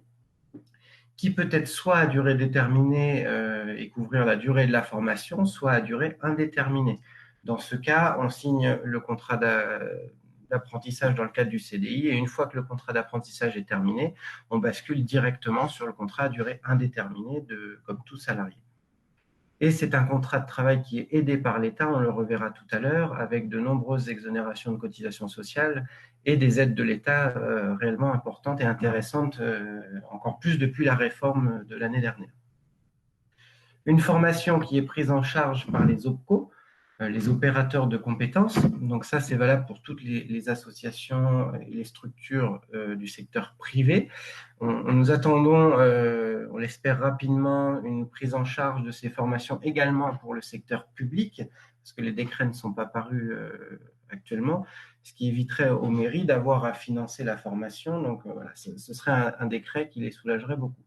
qui peut être soit à durée déterminée et couvrir la durée de la formation, soit à durée indéterminée. Dans ce cas, on signe le contrat d'apprentissage dans le cadre du CDI et une fois que le contrat d'apprentissage est terminé, on bascule directement sur le contrat à durée indéterminée comme tout salarié. Et c'est un contrat de travail qui est aidé par l'État, on le reverra tout à l'heure, avec de nombreuses exonérations de cotisations sociales et des aides de l'État réellement importantes et intéressantes, encore plus depuis la réforme de l'année dernière. Une formation qui est prise en charge par les OPCO, les opérateurs de compétences. Donc ça, c'est valable pour toutes les associations et les structures du secteur privé. Nous attendons, on l'espère rapidement, une prise en charge de ces formations également pour le secteur public, parce que les décrets ne sont pas parus actuellement, ce qui éviterait aux mairies d'avoir à financer la formation. Donc voilà, ce serait un décret qui les soulagerait beaucoup.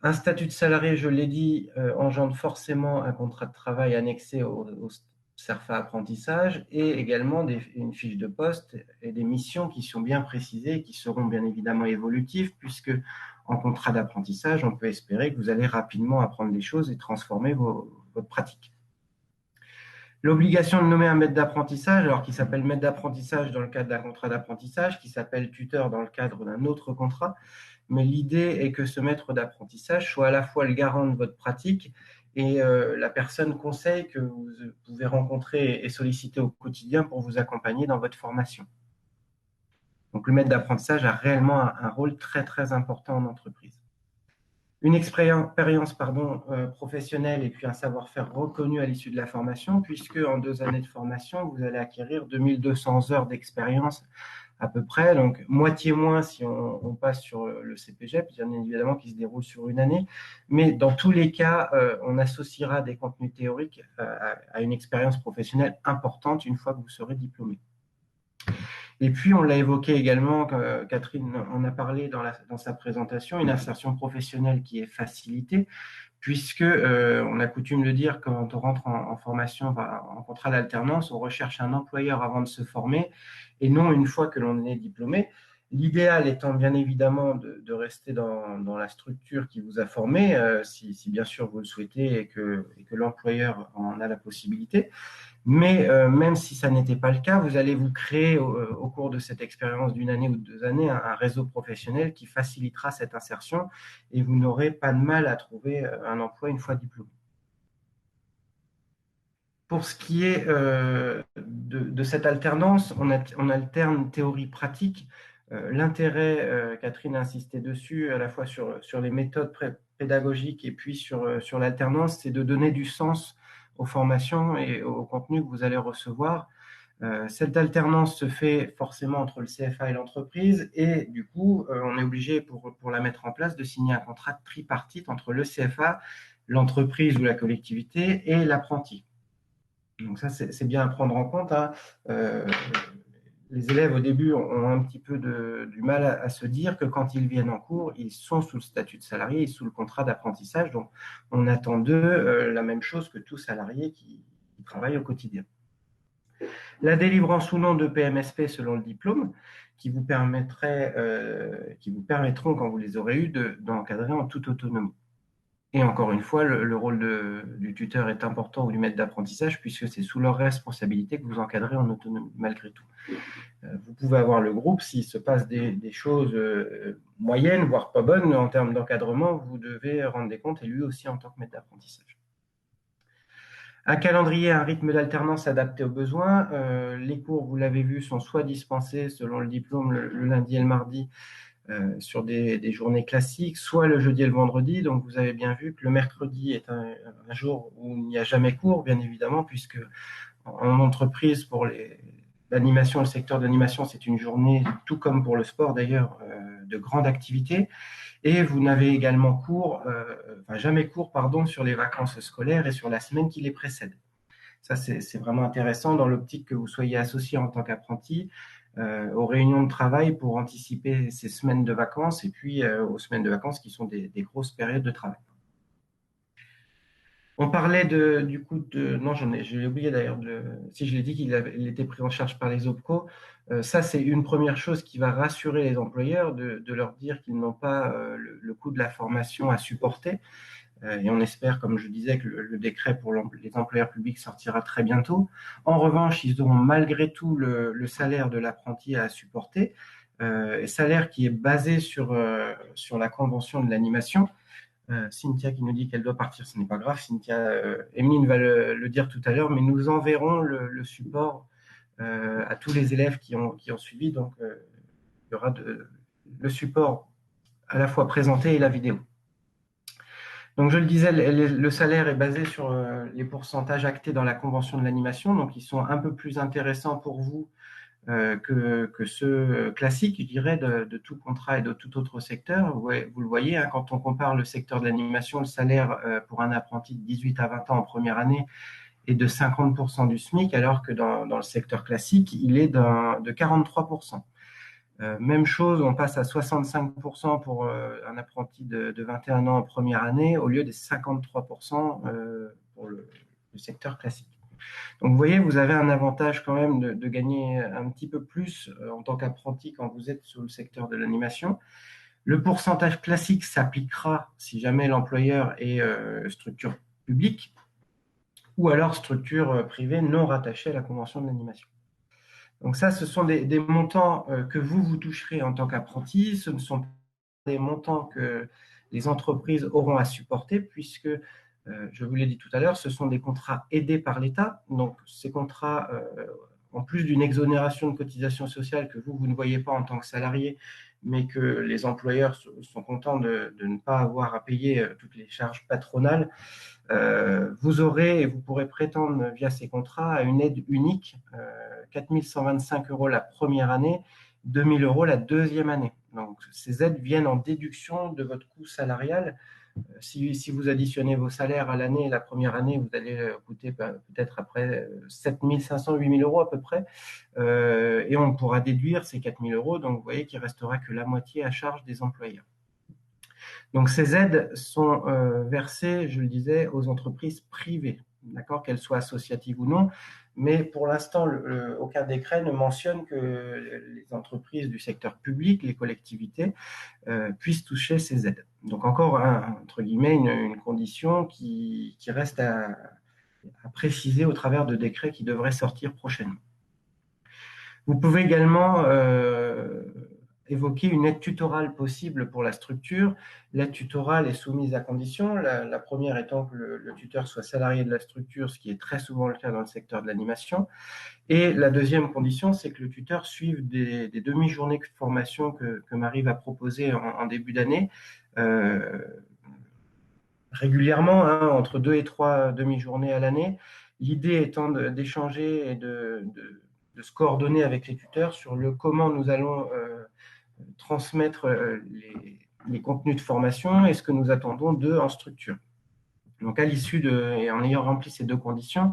Un statut de salarié, je l'ai dit, engendre forcément un contrat de travail annexé au CERFA apprentissage et également une fiche de poste et des missions qui sont bien précisées et qui seront bien évidemment évolutives puisque en contrat d'apprentissage, on peut espérer que vous allez rapidement apprendre des choses et transformer votre pratique. L'obligation de nommer un maître d'apprentissage, alors qui s'appelle maître d'apprentissage dans le cadre d'un contrat d'apprentissage, qui s'appelle tuteur dans le cadre d'un autre contrat, mais l'idée est que ce maître d'apprentissage soit à la fois le garant de votre pratique et la personne conseil que vous pouvez rencontrer et solliciter au quotidien pour vous accompagner dans votre formation. Donc le maître d'apprentissage a réellement un rôle très très important en entreprise. Une expérience professionnelle et puis un savoir-faire reconnu à l'issue de la formation, puisque en 2 années de formation, vous allez acquérir 2200 heures d'expérience à peu près, donc moitié moins si on passe sur le CPGEP, bien évidemment qui se déroule sur une année, mais dans tous les cas, on associera des contenus théoriques à une expérience professionnelle importante une fois que vous serez diplômé. Et puis, on l'a évoqué également, Catherine en a parlé dans sa présentation, une insertion professionnelle qui est facilitée, puisque on a coutume de dire quand on rentre en formation, en contrat d'alternance, on recherche un employeur avant de se former et non une fois que l'on est diplômé. L'idéal étant bien évidemment de rester dans la structure qui vous a formé, si bien sûr vous le souhaitez et que l'employeur en a la possibilité. Mais même si ça n'était pas le cas, vous allez vous créer au cours de cette expérience d'1 année ou de 2 années un réseau professionnel qui facilitera cette insertion et vous n'aurez pas de mal à trouver un emploi une fois diplômé. Pour ce qui est de cette alternance, on alterne théorie-pratique. L'intérêt, Catherine a insisté dessus, à la fois sur les méthodes pédagogiques et puis sur l'alternance, c'est de donner du sens aux formations et au contenu que vous allez recevoir. Cette alternance se fait forcément entre le CFA et l'entreprise et du coup, on est obligé pour la mettre en place de signer un contrat tripartite entre le CFA, l'entreprise ou la collectivité et l'apprenti. Donc ça, c'est bien à prendre en compte. Hein. Les élèves au début ont un petit peu du mal à se dire que quand ils viennent en cours, ils sont sous le statut de salarié et sous le contrat d'apprentissage. Donc, on attend d'eux la même chose que tout salarié qui travaille au quotidien. La délivrance ou non de PMSP selon le diplôme, qui vous permettront, quand vous les aurez eus, d'encadrer en toute autonomie. Et encore une fois, le rôle du tuteur est important ou du maître d'apprentissage puisque c'est sous leur responsabilité que vous encadrez en autonomie, malgré tout. Vous pouvez avoir le groupe, s'il se passe des choses moyennes, voire pas bonnes en termes d'encadrement, vous devez rendre des comptes et lui aussi en tant que maître d'apprentissage. Un calendrier, un rythme d'alternance adapté aux besoins. Les cours, vous l'avez vu, sont soit dispensés selon le diplôme le lundi et le mardi, sur des journées classiques, soit le jeudi et le vendredi. Donc, vous avez bien vu que le mercredi est un jour où il n'y a jamais cours, bien évidemment, puisque en entreprise, pour l'animation, le secteur d'animation, c'est une journée, tout comme pour le sport d'ailleurs, de grande activité. Et vous n'avez également jamais cours, pardon, sur les vacances scolaires et sur la semaine qui les précède. Ça, c'est vraiment intéressant dans l'optique que vous soyez associé en tant qu'apprenti aux réunions de travail pour anticiper ces semaines de vacances et puis aux semaines de vacances qui sont des grosses périodes de travail. On parlait non, j'ai oublié d'ailleurs, si je l'ai dit qu'il était pris en charge par les OPCO. Ça, c'est une première chose qui va rassurer les employeurs, de leur dire qu'ils n'ont pas le coût de la formation à supporter. Et on espère, comme je disais, que le décret pour les employeurs publics sortira très bientôt. En revanche, ils auront malgré tout le salaire de l'apprenti à supporter, salaire qui est basé sur la convention de l'animation. Cynthia qui nous dit qu'elle doit partir, ce n'est pas grave. Emeline va le dire tout à l'heure, mais nous enverrons le support à tous les élèves qui ont suivi. Donc, il y aura le support à la fois présenté et la vidéo. Donc, je le disais, le salaire est basé sur les pourcentages actés dans la convention de l'animation. Donc, ils sont un peu plus intéressants pour vous que ceux classiques, je dirais, de tout contrat et de tout autre secteur. Vous le voyez, hein, quand on compare le secteur de l'animation, le salaire pour un apprenti de 18 à 20 ans en première année est de 50% du SMIC, alors que dans le secteur classique, il est de 43%. Même chose, on passe à 65% pour un apprenti de 21 ans en première année, au lieu des 53% pour le secteur classique. Donc, vous voyez, vous avez un avantage quand même de gagner un petit peu plus en tant qu'apprenti quand vous êtes sur le secteur de l'animation. Le pourcentage classique s'appliquera si jamais l'employeur est structure publique ou alors structure privée non rattachée à la convention de l'animation. Donc ça, ce sont des montants que vous toucherez en tant qu'apprenti. Ce ne sont pas des montants que les entreprises auront à supporter puisque je vous l'ai dit tout à l'heure, ce sont des contrats aidés par l'État. Donc, ces contrats, en plus d'une exonération de cotisation sociale que vous ne voyez pas en tant que salarié, mais que les employeurs sont contents de ne pas avoir à payer toutes les charges patronales, vous aurez et vous pourrez prétendre via ces contrats à une aide unique, 4 125 € la première année, 2 000 € la deuxième année. Donc, ces aides viennent en déduction de votre coût salarial. Si vous additionnez vos salaires à l'année, la première année, vous allez coûter peut-être après 7 500, 8 000 € à peu près. Et on pourra déduire ces 4 000 €. Donc, vous voyez qu'il ne restera que la moitié à charge des employeurs. Donc, ces aides sont versées, je le disais, aux entreprises privées, d'accord, qu'elles soient associatives ou non. Mais pour l'instant, aucun décret ne mentionne que les entreprises du secteur public, les collectivités, puissent toucher ces aides. Donc encore, entre guillemets, une condition qui reste à préciser au travers de décrets qui devraient sortir prochainement. Vous pouvez également évoquer une aide tutorale possible pour la structure. L'aide tutorale est soumise à conditions. La première étant que le tuteur soit salarié de la structure, ce qui est très souvent le cas dans le secteur de l'animation. Et la deuxième condition, c'est que le tuteur suive des demi-journées de formation que Marie va proposer en début d'année, régulièrement, hein, entre 2 et 3 demi-journées à l'année. L'idée étant d'échanger et de se coordonner avec les tuteurs sur comment nous allons transmettre les contenus de formation et ce que nous attendons d'eux en structure. Donc, à l'issue et en ayant rempli ces deux conditions,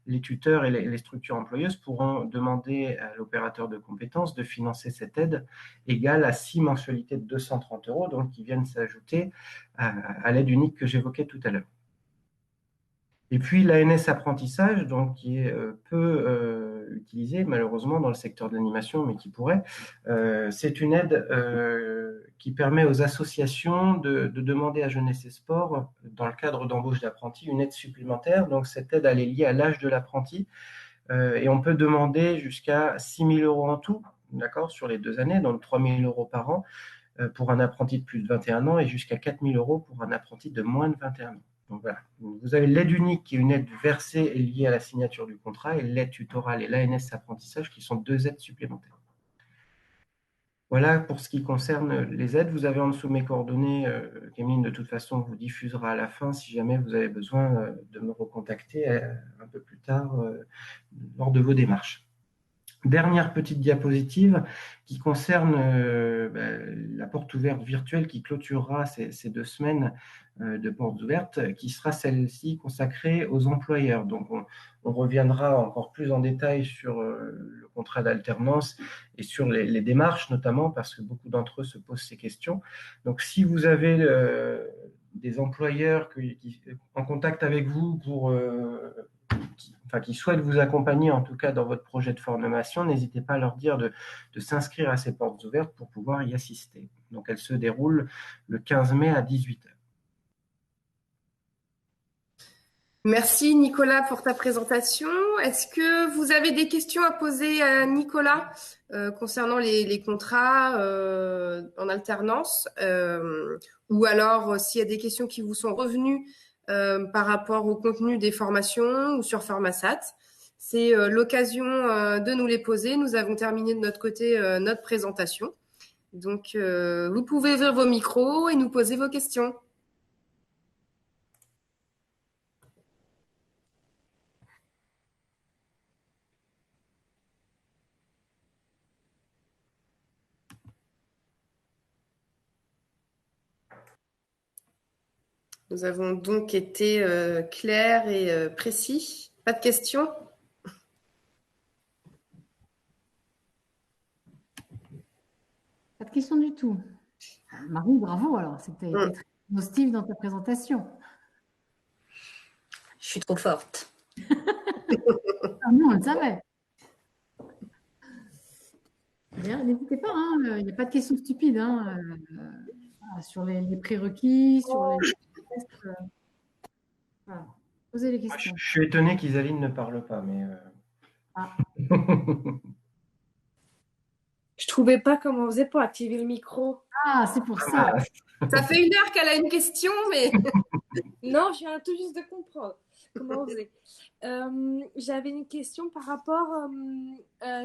les tuteurs et les structures employeuses pourront demander à l'opérateur de compétences de financer cette aide égale à 6 mensualités de 230 €, donc qui viennent s'ajouter à l'aide unique que j'évoquais tout à l'heure. Et puis l'ANS apprentissage, donc qui est peu utilisée malheureusement dans le secteur de l'animation, mais qui pourrait, c'est une aide qui permet aux associations de demander à Jeunesse et Sport, dans le cadre d'embauche d'apprentis, une aide supplémentaire. Donc cette aide, elle est liée à l'âge de l'apprenti et on peut demander jusqu'à 6 000 € en tout, d'accord, sur les 2 années, donc 3 000 € par an pour un apprenti de plus de 21 ans et jusqu'à 4 000 € pour un apprenti de moins de 21 ans. Donc voilà, vous avez l'aide unique qui est une aide versée et liée à la signature du contrat et l'aide tutorale et l'ANS apprentissage qui sont 2 aides supplémentaires. Voilà pour ce qui concerne les aides. Vous avez en dessous mes coordonnées. Kémine, de toute façon, vous diffusera à la fin si jamais vous avez besoin de me recontacter un peu plus tard lors de vos démarches. Dernière petite diapositive qui concerne la porte ouverte virtuelle qui clôturera ces 2 semaines de portes ouvertes, qui sera celle-ci consacrée aux employeurs. Donc, on reviendra encore plus en détail sur le contrat d'alternance et sur les démarches, notamment parce que beaucoup d'entre eux se posent ces questions. Donc, si vous avez des employeurs qui en contact avec vous pour qui souhaitent vous accompagner en tout cas dans votre projet de formation, n'hésitez pas à leur dire de s'inscrire à ces portes ouvertes pour pouvoir y assister. Donc, elles se déroulent le 15 mai à 18h. Merci Nicolas pour ta présentation. Est-ce que vous avez des questions à poser à Nicolas concernant les contrats en alternance ou alors s'il y a des questions qui vous sont revenues par rapport au contenu des formations ou sur Formasat? C'est l'occasion de nous les poser. Nous avons terminé de notre côté notre présentation. Donc, vous pouvez ouvrir vos micros et nous poser vos questions. Nous avons donc été clairs et précis. Pas de questions? Pas de question du tout. Marie, bravo alors, c'était très exhaustif dans ta présentation. Je suis trop forte. Ah non, on le savait. Bien, n'hésitez pas, hein, il n'y a pas de questions stupides hein, sur les prérequis, sur les tests. Voilà. Posez les questions. Je suis étonné qu'Isaline ne parle pas, mais... Je trouvais pas comment on faisait pour activer le micro. Ah, c'est pour ça. Ça fait 1 heure qu'elle a une question, mais... Non, je viens tout juste de comprendre comment on faisait. J'avais une question par rapport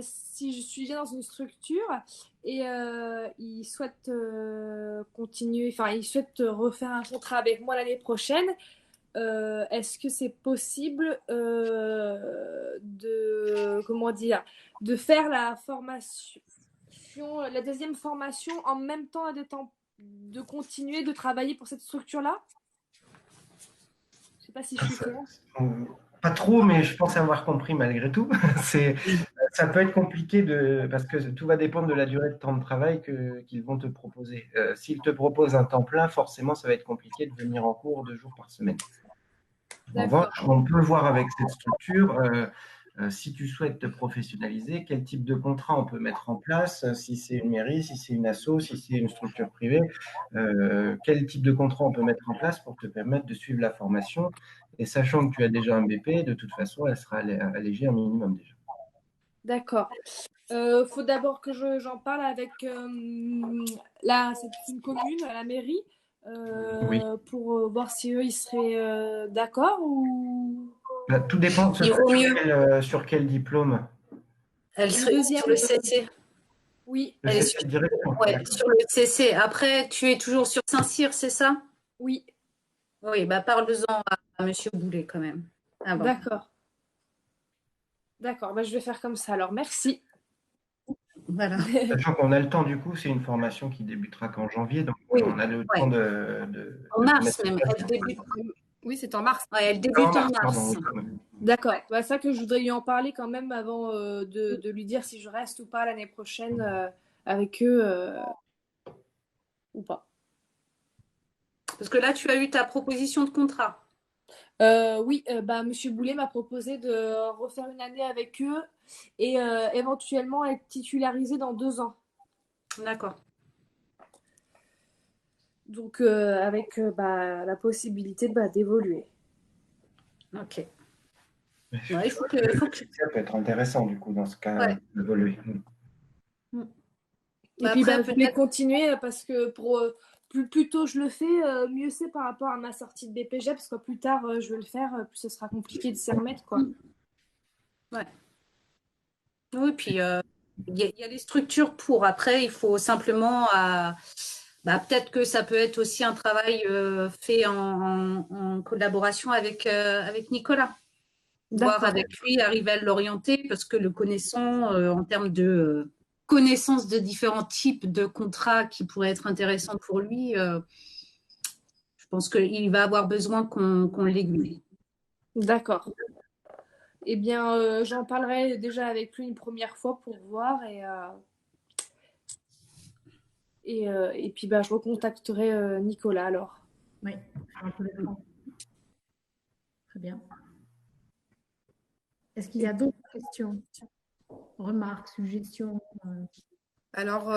si je suis déjà dans une structure et ils souhaitent continuer, enfin ils souhaitent refaire un contrat avec moi l'année prochaine. Est-ce que c'est possible de faire la formation, la deuxième formation en même temps de continuer de travailler pour cette structure-là? Je sais pas si je suis claire. Pas trop, mais je pense avoir compris malgré tout. Ça peut être compliqué parce que tout va dépendre de la durée de temps de travail qu'ils vont te proposer. S'ils te proposent un temps plein, forcément, ça va être compliqué de venir en cours 2 jours par semaine. En revanche, on peut voir avec cette structure, si tu souhaites te professionnaliser, quel type de contrat on peut mettre en place, si c'est une mairie, si c'est une asso, si c'est une structure privée, quel type de contrat on peut mettre en place pour te permettre de suivre la formation. Et sachant que tu as déjà un BP, de toute façon, elle sera allégée un minimum déjà. D'accord. Faut d'abord que j'en parle avec c'est une commune, la mairie, oui. pour voir si eux ils seraient d'accord ou. Bah, tout dépend sur quel diplôme. Elle serait sur le CC. Oui. Elle est sur le CC. Après, tu es toujours sur Saint-Cyr, c'est ça? Oui. Oui, bah parle-en à Monsieur Boulet quand même. D'accord. D'accord, bah, je vais faire comme ça alors. Merci. Voilà. Sachant qu'on a le temps, du coup, c'est une formation qui débutera qu'en janvier, donc on a le temps en mars même. Oui, c'est en mars. Ouais, elle débute en mars. D'accord. Bah, ça que je voudrais lui en parler quand même avant de lui dire si je reste ou pas l'année prochaine avec eux ou pas. Parce que là, tu as eu ta proposition de contrat. Oui, Monsieur Boulet m'a proposé de refaire une année avec eux et éventuellement être titularisé dans 2 ans. D'accord. Donc, avec la possibilité d'évoluer. Ok. Ouais, ça peut être intéressant, du coup, dans ce cas, d'évoluer. Et puis, je vais continuer parce que plus tôt je le fais, mieux c'est par rapport à ma sortie de BPG, parce que plus tard je vais le faire, plus ce sera compliqué de s'y remettre, quoi. Ouais. Oui, puis il y a les structures pour. Après, il faut simplement, peut-être que ça peut être aussi un travail fait en collaboration avec Nicolas. Voir avec lui, arriver à l'orienter, parce que le connaissant en termes de connaissance de différents types de contrats qui pourraient être intéressants pour lui, je pense qu'il va avoir besoin qu'on l'aiguille. D'accord. Eh bien, j'en parlerai déjà avec lui une première fois pour voir et puis je recontacterai Nicolas alors. Oui, un peu le temps. Très bien. Est-ce qu'il y a d'autres questions, remarques, suggestions? Alors,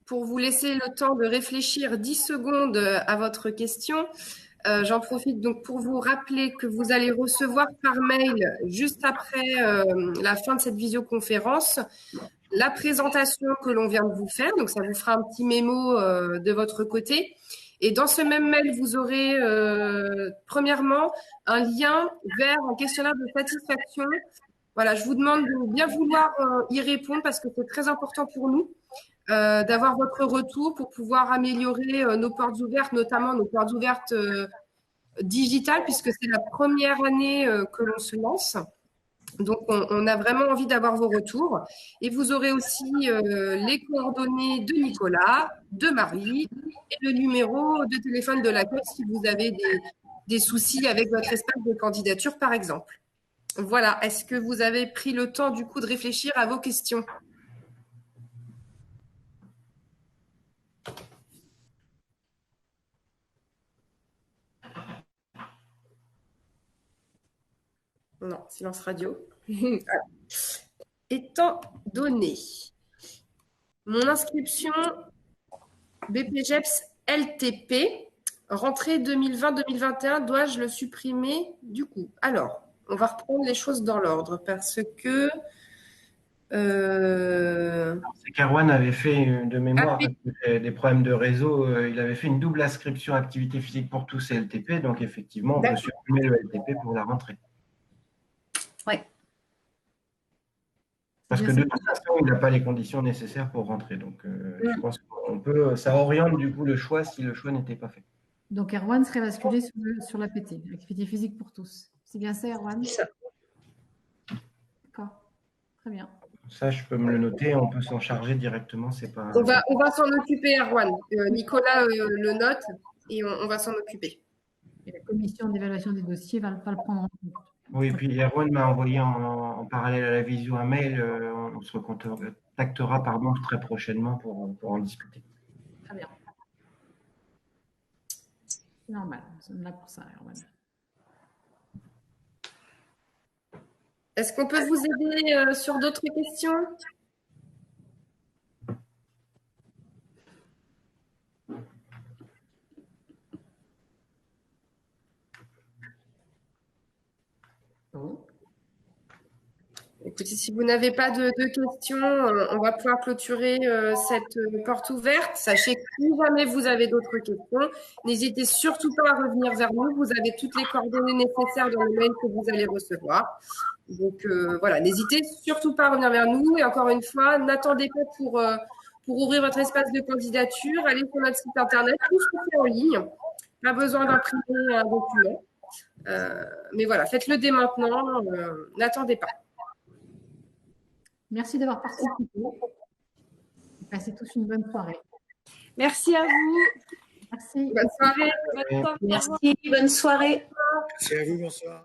pour vous laisser le temps de réfléchir 10 secondes à votre question, j'en profite donc pour vous rappeler que vous allez recevoir par mail, juste après la fin de cette visioconférence, la présentation que l'on vient de vous faire. Donc, ça vous fera un petit mémo de votre côté. Et dans ce même mail, vous aurez premièrement un lien vers un questionnaire de satisfaction. Voilà, je vous demande de bien vouloir y répondre parce que c'est très important pour nous d'avoir votre retour pour pouvoir améliorer nos portes ouvertes, notamment nos portes ouvertes digitales, puisque c'est la première année que l'on se lance. Donc, on a vraiment envie d'avoir vos retours. Et vous aurez aussi les coordonnées de Nicolas, de Marie et le numéro de téléphone de l'accueil si vous avez des soucis avec votre espace de candidature, par exemple. Voilà. Est-ce que vous avez pris le temps, du coup, de réfléchir à vos questions ? Non, silence radio. Étant donné mon inscription BPGEPS LTP, rentrée 2020-2021, dois-je le supprimer du coup? Alors, on va reprendre les choses dans l'ordre parce que... C'est qu'Erwan avait fait de mémoire des problèmes de réseau. Il avait fait une double inscription activité physique pour tous et LTP. Donc, effectivement, on peut supprimer le LTP pour la rentrée. Oui. Parce que de toute façon, il n'a pas les conditions nécessaires pour rentrer. Donc, je pense qu'on peut. Ça oriente du coup le choix si le choix n'était pas fait. Donc, Erwan serait basculé sur l'APT, activité physique pour tous. C'est bien ça, Erwan? C'est ça. D'accord. Très bien. Ça, je peux me le noter. On peut s'en charger directement. C'est pas. On va s'en occuper, Erwan. Nicolas le note et on va s'en occuper. Et la commission d'évaluation des dossiers va le prendre en compte. Oui, et puis Erwan m'a envoyé en parallèle à la visio un mail. On se recontactera très prochainement pour en discuter. Très bien. C'est normal. Nous sommes là pour ça, Erwan. Est-ce qu'on peut vous aider sur d'autres questions? Écoutez, si vous n'avez pas de questions, on va pouvoir clôturer cette porte ouverte. Sachez que si jamais vous avez d'autres questions, n'hésitez surtout pas à revenir vers nous. Vous avez toutes les coordonnées nécessaires dans le mail que vous allez recevoir. Donc voilà, n'hésitez surtout pas à revenir vers nous. Et encore une fois, n'attendez pas pour ouvrir votre espace de candidature. Allez sur notre site internet, tout se fait en ligne. Pas besoin d'imprimer un document. Mais voilà, faites-le dès maintenant. N'attendez pas. Merci d'avoir participé. Passez tous une bonne soirée. Merci à vous. Merci. Bonne soirée. Merci, bonne soirée. Merci à vous, bonsoir.